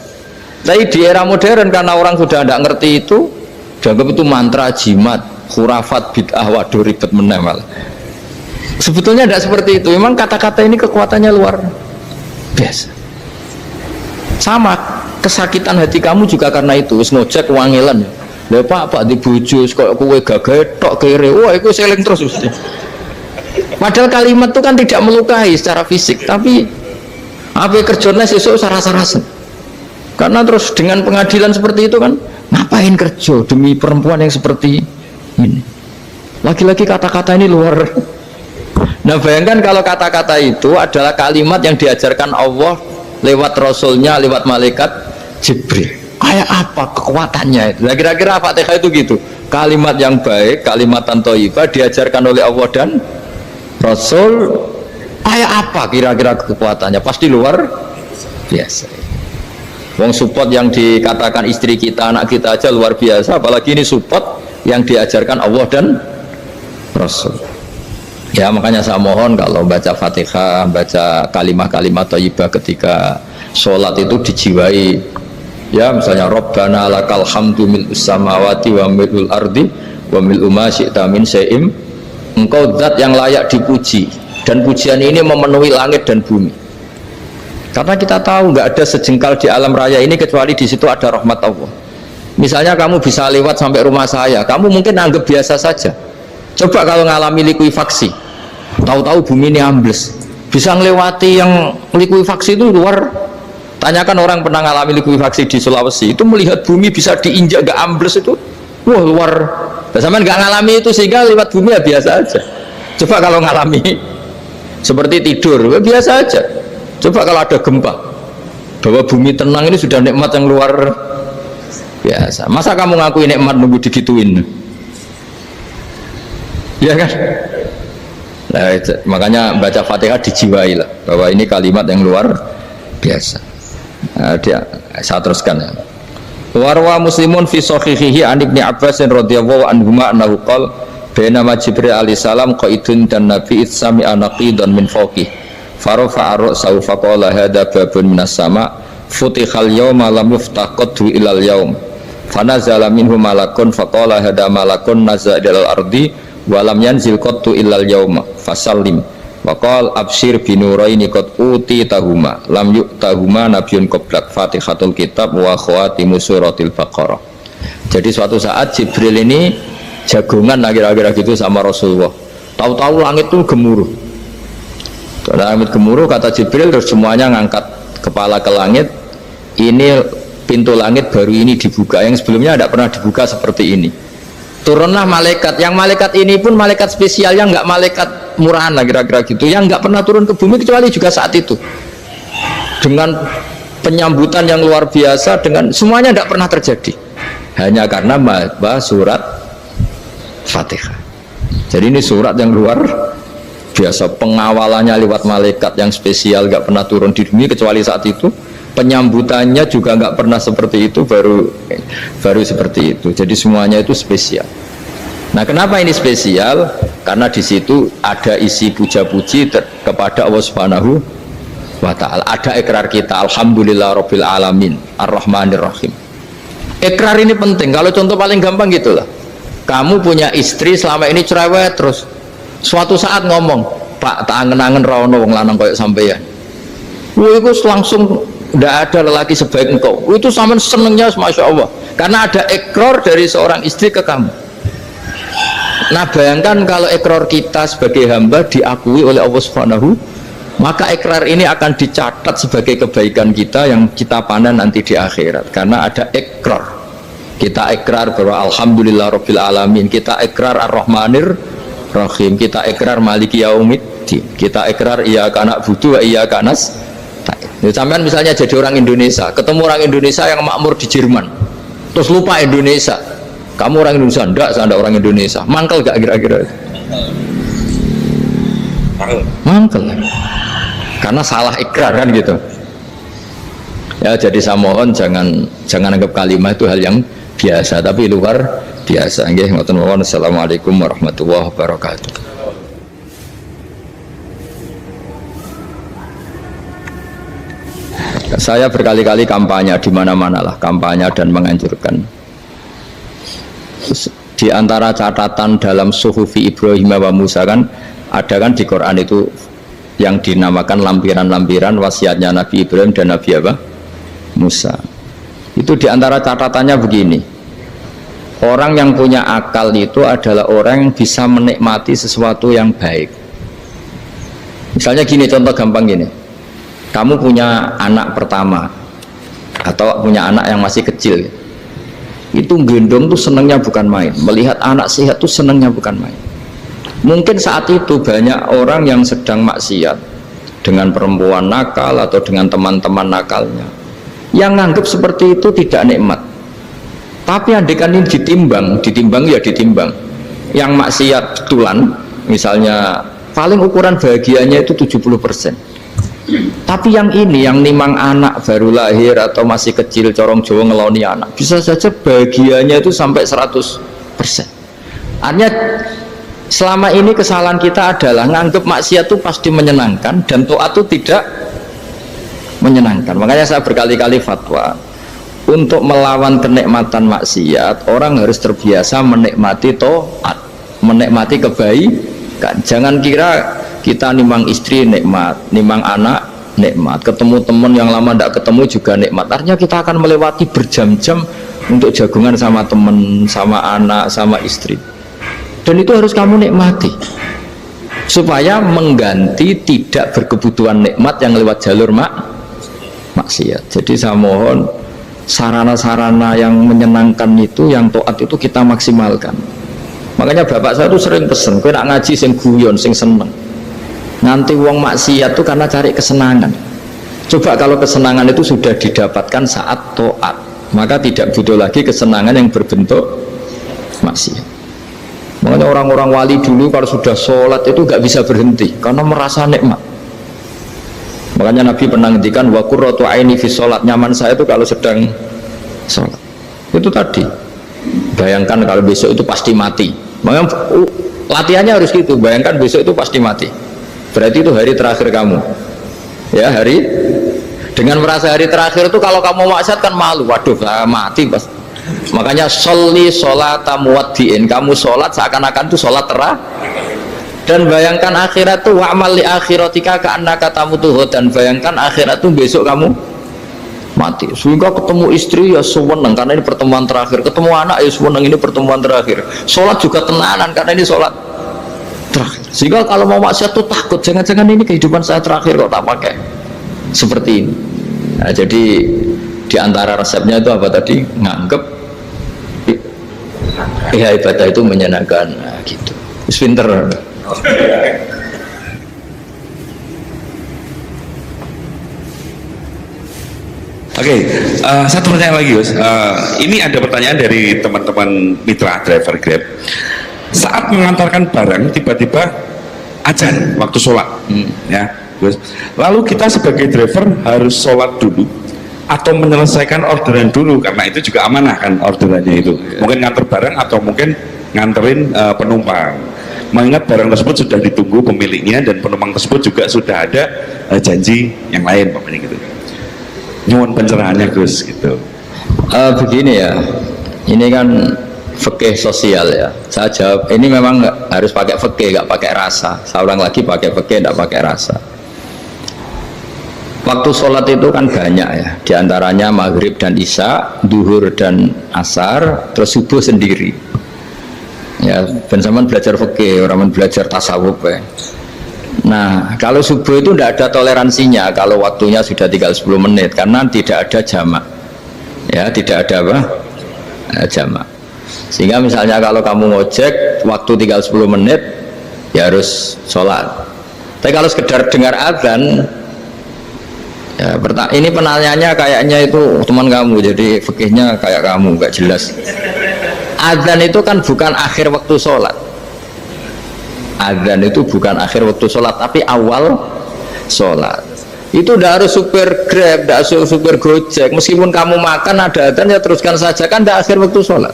Tapi di era modern karena orang sudah tidak ngerti itu, dianggap itu mantra, jimat, khurafat, bid'ah, waduh ribet menemal. Sebetulnya tidak seperti itu. Memang kata-kata ini kekuatannya luar biasa. Sama kesakitan hati kamu juga karena itu. Wis ngojek wangilan. Lha Pak di bojo kok kowe gagah tok kere. Wah, iku seling terus mesti. Padahal kalimat itu kan tidak melukai secara fisik, tapi apa kerjanya sesuk sarasa-rasen. Karena terus dengan pengadilan seperti itu kan, ngapain kerja demi perempuan yang seperti ini? Lagi-lagi kata-kata ini luar. Nah bayangkan kalau kata-kata itu adalah kalimat yang diajarkan Allah lewat Rasulnya, lewat malaikat Jibril. Kayak apa kekuatannya itu? Nah, kira-kira Fatihah itu gitu. Kalimat yang baik, kalimatan thayyibah diajarkan oleh Allah dan Rasul. Kayak apa kira-kira kekuatannya? Pasti luar biasa. Wong support yang dikatakan istri kita, anak kita aja luar biasa, apalagi ini support yang diajarkan Allah dan Rasul. Ya makanya saya mohon kalau baca Fatihah, baca kalimat-kalimat thayyibah ketika sholat itu dijiwai. Ya misalnya Rabbana lakal hamdu mil'us samawati wa mil'ul ardi wa mil'u ma syi'ta min syai'im. Engkau zat yang layak dipuji, dan pujian ini memenuhi langit dan bumi. Karena kita tahu nggak ada sejengkal di alam raya ini kecuali di situ ada rahmat Allah. Misalnya kamu bisa lewat sampai rumah saya, kamu mungkin anggap biasa saja. Coba kalau ngalami likuifaksi, tahu-tahu bumi ini ambles, bisa ngelewati yang likuifaksi itu luar. Tanyakan orang pernah ngalami likuifaksi di Sulawesi, itu melihat bumi bisa diinjak gak ambles itu, wah luar. Sampean gak ngalami itu sehingga lewat bumi ya biasa aja. Coba kalau ngalami seperti tidur, ya biasa aja. Coba kalau ada gempa, bahwa bumi tenang ini sudah nikmat yang luar biasa. Masa kamu ngakui nikmat nunggu digituin? Ya kan? Nah, makanya baca Fatihah dijiwai lah, bahwa ini kalimat yang luar biasa. Nah, saya teruskan ya. Warwa Muslimun fi sahihihi an Ibnu Abbas radhiyallahu anhuma annahu qala bainama Jibril alaihi salam qaidun dan Nabi itsami anaqidan min fawqih farafa ar-ra'sa fa qala hadza babun minas sama futihal yawma lam yuftah qaddu ilal yaum fanazala minhu malakun fa qala hadza malakun nazala ilal ardi wa lam yanzil qaddu ilal yauma fasallim wa qala abshir binuraini qad utitahuma lam yu'tahuma nabiyyun qablak fatihatul kitab wa khawatimu suratil baqarah. Jadi suatu saat Jibril ini jagongan kira-kira gitu sama Rasulullah, tahu-tahu langit itu gemuruh. Langit gemuruh, kata Jibril, terus semuanya ngangkat kepala ke langit. Ini pintu langit baru ini dibuka, yang sebelumnya tidak pernah dibuka seperti ini. Turunlah malaikat, yang malaikat ini pun malaikat spesial, yang nggak malaikat murahan lah kira-kira gitu, yang nggak pernah turun ke bumi kecuali juga saat itu, dengan penyambutan yang luar biasa, dengan semuanya tidak pernah terjadi, hanya karena bahas surat Fatihah. Jadi ini surat yang luar biasa, pengawalannya lewat malaikat yang spesial, nggak pernah turun di bumi kecuali saat itu, penyambutannya juga nggak pernah seperti itu, baru seperti itu. Jadi semuanya itu spesial. Nah, kenapa ini spesial? Karena di situ ada isi puja-puji kepada Allah Subhanahu wa Ta'ala. Ada ikrar kita, alhamdulillah rabbil alamin ar-rahmanir rahim. Ikrar ini penting. Kalau contoh paling gampang gitulah, kamu punya istri selama ini cerewet terus, suatu saat ngomong, Pak, tak angen-angen rawono wong lanang koyo sampeyan. Wah, itu langsung tidak ada lelaki sebaik engkau. Itu sama senengnya, masya Allah, karena ada ikrar dari seorang istri ke kamu. Nah, bayangkan kalau ikrar kita sebagai hamba diakui oleh Allah Subhanahu, maka ikrar ini akan dicatat sebagai kebaikan kita yang kita panen nanti di akhirat, karena ada ikrar. Kita ikrar bahwa alhamdulillah rabbil alamin, kita ikrar ar-rahmanir rahim, kita ikrar maliki yaumiddin, kita ikrar iyyaka na'budu wa iyyaka nasta'in. Sampean misalnya jadi orang Indonesia, ketemu orang Indonesia yang makmur di Jerman, terus lupa Indonesia. Kamu orang Indonesia? Enggak, saya enggak orang Indonesia. Mangkel gak kira-kira? Mangkel. Karena salah ikrar kan gitu. Ya, jadi saya mohon jangan anggap kalimat itu hal yang biasa, tapi luar biasa. Nggih, ngoten mawon. Assalamualaikum warahmatullahi wabarakatuh. Saya berkali-kali kampanye di mana-mana lah, kampanye dan menganjurkan. Di antara catatan dalam Suhufi Ibrahim wa Musa kan ada kan di Quran itu yang dinamakan lampiran-lampiran wasiatnya Nabi Ibrahim dan Nabi apa? Musa. Itu di antara catatannya begini. Orang yang punya akal itu adalah orang yang bisa menikmati sesuatu yang baik. Misalnya gini, contoh gampang gini. Kamu punya anak pertama atau punya anak yang masih kecil, itu gendong tuh senangnya bukan main, melihat anak sehat tuh senangnya bukan main. Mungkin saat itu banyak orang yang sedang maksiat dengan perempuan nakal atau dengan teman-teman nakalnya, yang nganggap seperti itu tidak nikmat. Tapi andaikan ini ditimbang ya ditimbang, yang maksiat tulan misalnya paling ukuran bahagianya itu 70%. Tapi yang ini, yang nimang anak baru lahir atau masih kecil, corong Jawa ngeloni anak, bisa saja bahagianya itu sampai 100%. Artinya selama ini kesalahan kita adalah nganggap maksiat itu pasti menyenangkan dan taat itu tidak menyenangkan. Makanya saya berkali-kali fatwa, untuk melawan kenikmatan maksiat, orang harus terbiasa menikmati taat, menikmati kebaikan. Jangan kira kita nimang istri nikmat, nimang anak nikmat, ketemu teman yang lama tidak ketemu juga nikmat. Artinya kita akan melewati berjam-jam untuk jagungan sama teman, sama anak, sama istri. dan itu harus kamu nikmati supaya mengganti tidak berkebutuhan nikmat yang lewat jalur maksiat. Jadi saya mohon sarana-sarana yang menyenangkan itu, yang taat itu kita maksimalkan. Makanya bapak saya tuh sering pesen, kowe nak ngaji sing guyon, sing seneng. Nanti wong maksiat tuh karena cari kesenangan. Coba kalau kesenangan itu sudah didapatkan saat taat, maka tidak butuh lagi kesenangan yang berbentuk maksiat. Makanya orang-orang wali dulu kalau sudah sholat itu gak bisa berhenti karena merasa nikmat. Makanya Nabi pernah ngendikan wa qurratu aini fi sholat, nyaman saya itu kalau sedang sholat. Itu tadi. Bayangkan kalau besok itu pasti mati. Makanya latihannya harus gitu. Bayangkan besok itu pasti mati. Berarti itu hari terakhir kamu. Ya, hari dengan merasa hari terakhir itu kalau kamu maksiat kan malu. Waduh, saya mati pas. Makanya sholli sholata muwaddiin, kamu sholat seakan-akan itu sholat terakhir. Dan bayangkan akhirat itu wa'mal li akhiratika ka'annaka tamutuhu, dan bayangkan akhirat itu besok kamu mati. Sehingga ketemu istri ya seneng karena ini pertemuan terakhir, ketemu anak ya seneng ini pertemuan terakhir, sholat juga tenanan karena ini sholat terakhir. Sehingga kalau mau maksiat tuh takut, jangan-jangan ini kehidupan saya terakhir kok tak pakai seperti ini. Nah, jadi di antara resepnya itu apa tadi? Nganggep ya ibadah itu menyenangkan, nah, gitu. Pinter. Oke, satu pertanyaan lagi, Gus. Ini ada pertanyaan dari teman-teman mitra driver Grab. Saat mengantarkan barang, tiba-tiba azan waktu sholat, ya, Gus. Lalu kita sebagai driver harus sholat dulu atau menyelesaikan orderan dulu, karena itu juga amanah kan orderannya itu. Mungkin nganter barang atau mungkin nganterin penumpang. Mengingat barang tersebut sudah ditunggu pemiliknya dan penumpang tersebut juga sudah ada janji yang lain, pokoknya gitu. Nyuwun pencerahannya, Gus, gitu. Begini ya, ini kan fikih sosial ya. Saya jawab, ini memang harus pakai fikih, nggak pakai rasa. Saya ulang lagi, pakai fikih, nggak pakai rasa. Waktu sholat itu kan banyak ya, diantaranya maghrib dan isya, duhur dan asar, terus subuh sendiri. Ya, ben sampean belajar fikih, orang belajar tasawuf ya. Nah, kalau subuh itu tidak ada toleransinya kalau waktunya sudah tinggal 10 menit karena tidak ada jamak. Ya, tidak ada apa? Jamak. Sehingga misalnya kalau kamu ngojek waktu tinggal 10 menit ya harus sholat. Tapi kalau sekedar dengar azan ya, ini penanyanya kayaknya itu teman kamu, jadi fikihnya kayak kamu, nggak jelas. Azan itu kan bukan akhir waktu sholat. Azan itu bukan akhir waktu sholat, tapi awal sholat. Itu tidak harus supir Grab, tidak harus supir Gojek. Meskipun kamu makan ada azan ya teruskan saja, kan tidak akhir waktu sholat.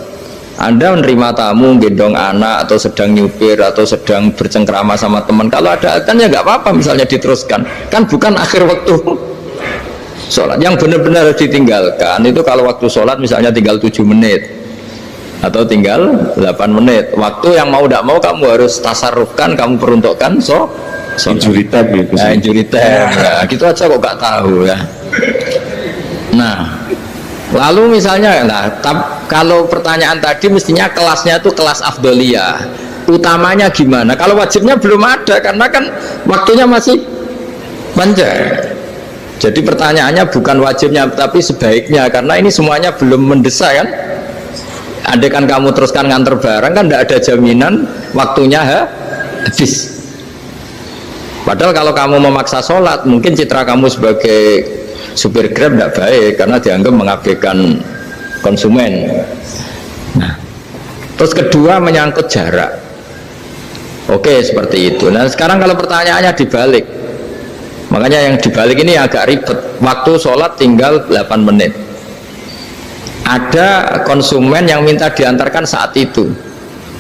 Anda menerima tamu, gendong anak, atau sedang nyupir, atau sedang bercengkrama sama teman. Kalau ada azan ya nggak apa-apa, misalnya diteruskan. Kan bukan akhir waktu sholat. Yang benar-benar harus ditinggalkan itu kalau waktu sholat misalnya tinggal 7 menit atau tinggal 8 menit, waktu yang mau tidak mau kamu harus tasarrufkan, kamu peruntukkan injury time ya, nah, injury time ya, gitu aja kok gak tahu ya. Nah, lalu misalnya kalau pertanyaan tadi mestinya kelasnya itu kelas afdoliyah, utamanya gimana? Kalau wajibnya belum ada karena kan waktunya masih panjang. Jadi pertanyaannya bukan wajibnya tapi sebaiknya, karena ini semuanya belum mendesak kan. Andai kan kamu teruskan nganter barang kan tidak ada jaminan waktunya habis. Padahal kalau kamu memaksa sholat, mungkin citra kamu sebagai supir Grab tidak baik karena dianggap mengabaikan konsumen. Nah, terus kedua menyangkut jarak. Oke, seperti itu. Nah, sekarang kalau pertanyaannya dibalik, makanya yang dibalik ini agak ribet. Waktu sholat tinggal 8 menit. Ada konsumen yang minta diantarkan saat itu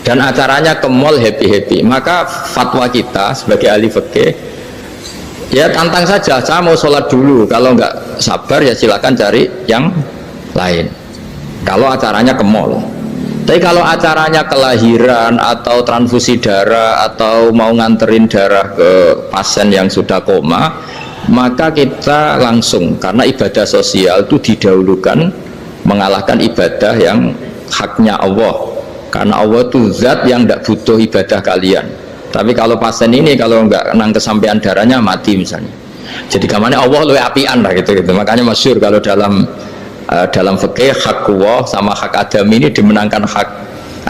dan acaranya ke mall happy-happy, maka fatwa kita sebagai ahli fikih ya tantang saja, saya mau sholat dulu, kalau nggak sabar ya silakan cari yang lain kalau acaranya ke mall. Tapi kalau acaranya kelahiran atau transfusi darah atau mau nganterin darah ke pasien yang sudah koma, maka kita langsung, karena ibadah sosial itu didahulukan mengalahkan ibadah yang haknya Allah Karena Allah itu zat yang tidak butuh ibadah kalian. Tapi kalau pasien ini kalau nggak nang kesampaian darahnya mati misalnya. Jadi kamarnya Allah lebih apian lah gitu. Makanya masyhur kalau dalam fikih hak Allah sama hak adami ini dimenangkan hak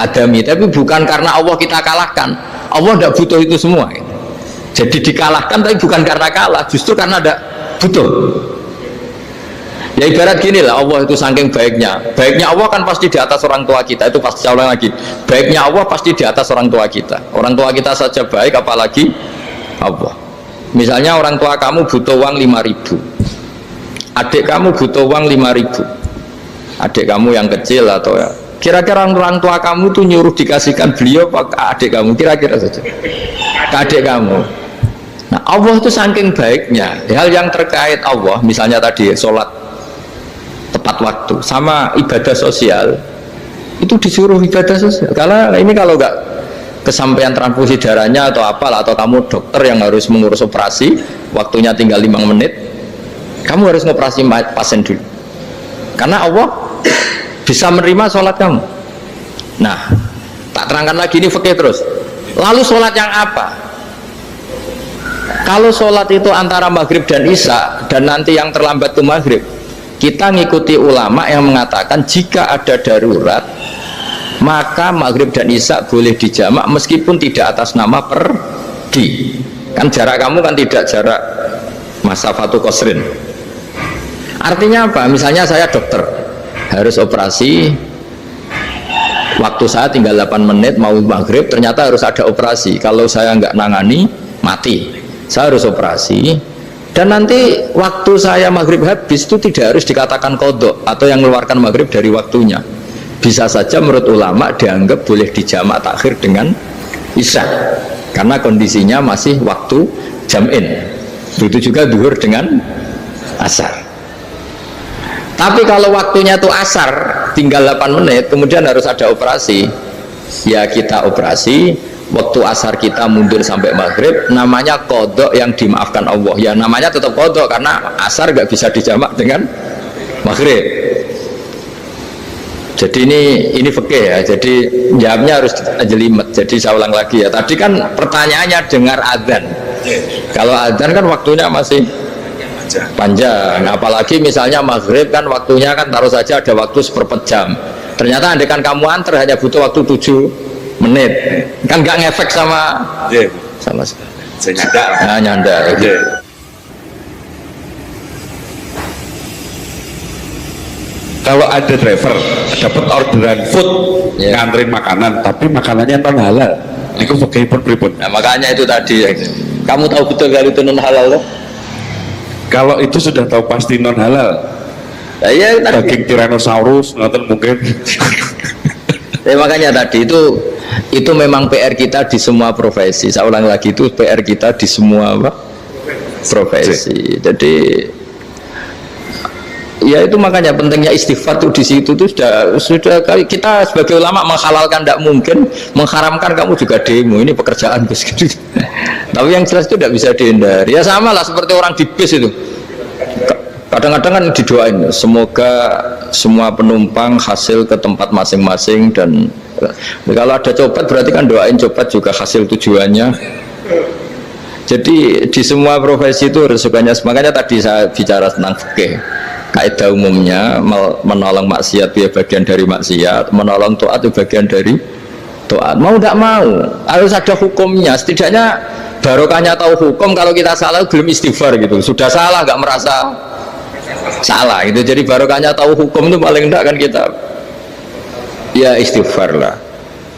adami. Tapi bukan karena Allah kita kalahkan. Allah tidak butuh itu semua. Gitu. Jadi dikalahkan tapi bukan karena kalah, justru karena tidak butuh. Ya ibarat gini lah, Allah itu saking baiknya Allah kan pasti di atas orang tua kita. Itu pasti saya ulang lagi, baiknya Allah pasti di atas orang tua kita. Orang tua kita saja baik, apalagi Allah. Misalnya orang tua kamu butuh uang 5.000, adik kamu butuh uang 5.000, adik kamu yang kecil atau ya, kira-kira orang tua kamu tuh nyuruh dikasihkan beliau ke adik kamu, kira-kira saja ke adik kamu. Nah Allah itu saking baiknya, hal yang terkait Allah misalnya tadi sholat tepat waktu sama ibadah sosial itu disuruh ibadah sosial. Karena ini kalau nggak kesampaian transfusi darahnya atau apalah, atau kamu dokter yang harus mengurus operasi waktunya tinggal 5 menit, kamu harus ngoperasi pasien dulu karena Allah bisa menerima sholat kamu. Nah tak terangkan lagi ini fikih terus. Lalu sholat yang apa? Kalau sholat itu antara maghrib dan isya dan nanti yang terlambat itu maghrib, kita ngikuti ulama yang mengatakan jika ada darurat maka maghrib dan isya boleh dijamak meskipun tidak atas nama pergi. Kan jarak kamu kan tidak jarak masafatu qasrin. Artinya apa? Misalnya saya dokter harus operasi, waktu saya tinggal 8 menit mau maghrib, ternyata harus ada operasi. Kalau saya nggak nangani mati, saya harus operasi. Dan nanti waktu saya maghrib habis itu tidak harus dikatakan kodok atau yang mengeluarkan maghrib dari waktunya. Bisa saja menurut ulama dianggap boleh dijamak takhir dengan isya karena kondisinya masih waktu jam'in. Begitu juga duhur dengan asar. Tapi kalau waktunya itu asar tinggal 8 menit kemudian harus ada operasi, ya kita operasi. Waktu asar kita mundur sampai maghrib, namanya kodok yang dimaafkan Allah. Ya namanya tetap kodok karena asar gak bisa dijamak dengan maghrib. Jadi ini fikih ya. Jadi jawabnya harus jelimet. Jadi saya ulang lagi ya. Tadi kan pertanyaannya dengar adzan. Kalau adzan kan waktunya masih panjang. Apalagi misalnya maghrib kan waktunya kan taruh saja ada waktu 1/4 jam. Ternyata andaikan kamu antar hanya butuh waktu 7 menit, kan nggak ngefek sama sekali. Saya nyanda. Kalau ada driver dapat orderan food nganterin makanan tapi makanannya non halal, itu pakai pripun. Nah, makanya itu tadi kamu tahu betul kalau itu non halal loh. Kalau itu sudah tahu pasti non halal. Nah, iya, daging Tyrannosaurus nonton mungkin. Ya, makanya tadi itu memang PR kita di semua profesi. Saya ulang lagi, itu PR kita di semua profesi. Jadi ya itu makanya pentingnya istighfar tuh di situ tuh sudah kita sebagai ulama menghalalkan tidak mungkin, mengharamkan kamu juga demo. Ini pekerjaan bus gitu. Tapi yang jelas itu tidak bisa dihindari. Ya sama lah seperti orang di bis itu. Kadang-kadang kan didoain semoga semua penumpang hasil ke tempat masing-masing, dan kalau ada copet berarti kan doain copet juga hasil tujuannya. Jadi di semua profesi itu resikonya. Makanya tadi saya bicara tentang fikih. Kaidah umumnya menolong maksiat itu bagian dari maksiat, menolong taat itu bagian dari taat. Mau tidak mau harus ada hukumnya. Setidaknya barokahnya tahu hukum. Kalau kita salah belum istighfar gitu, sudah salah nggak merasa salah itu. Jadi barokahnya tahu hukum itu paling enggak kan kita ya istighfar lah.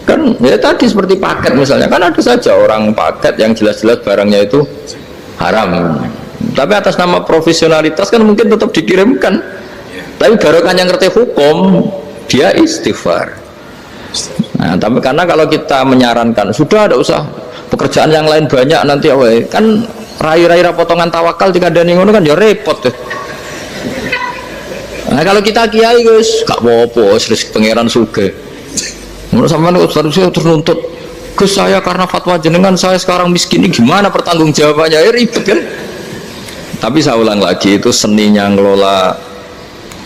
Kan ya tadi seperti paket misalnya, kan ada saja orang paket yang jelas-jelas barangnya itu haram, tapi atas nama profesionalitas kan mungkin tetap dikirimkan, tapi barokahnya ngerti hukum dia istighfar. Nah tapi karena kalau kita menyarankan sudah ada usah pekerjaan yang lain banyak nanti kan rai-rai potongan tawakal jika ada ngono kan ya repot deh. Nah kalau kita kiai guys gak apa-apa rezeki pangeran sugih. Menurut sampean harusnya terus nuntut Gus saya karena fatwa jenengan saya sekarang miskin, ini gimana pertanggungjawabannya? Ya ribet kan. Tapi saya ulang lagi, itu seninya ngelola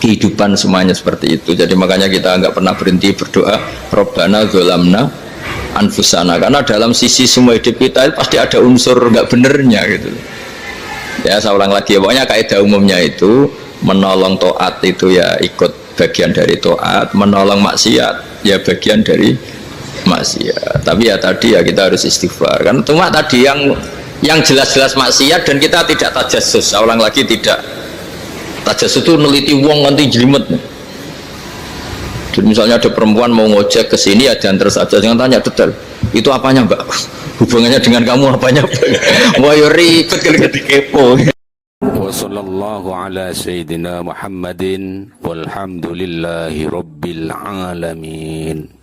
kehidupan semuanya seperti itu. Jadi makanya kita nggak pernah berhenti berdoa Rabbana dzolamna anfusana, karena dalam sisi semua hidup kita itu pasti ada unsur nggak benernya gitu. Ya saya ulang lagi, pokoknya kaidah umumnya itu menolong taat itu ya ikut bagian dari taat, menolong maksiat ya bagian dari maksiat. Tapi ya tadi ya kita harus istighfar kan, cuma tadi yang jelas-jelas maksiat dan kita tidak tajassus. Saya ulang lagi, tidak tajassus itu neliti wong nanti jelimet. Jadi misalnya ada perempuan mau ngojek ke sini ya diantar saja, jangan tanya detail itu apanya mbak, hubungannya dengan kamu apanya. Wah ya ribet kalau jadi kepo. Wassallallahu ala sayyidina Muhammadin walhamdulillahi rabbil alamin.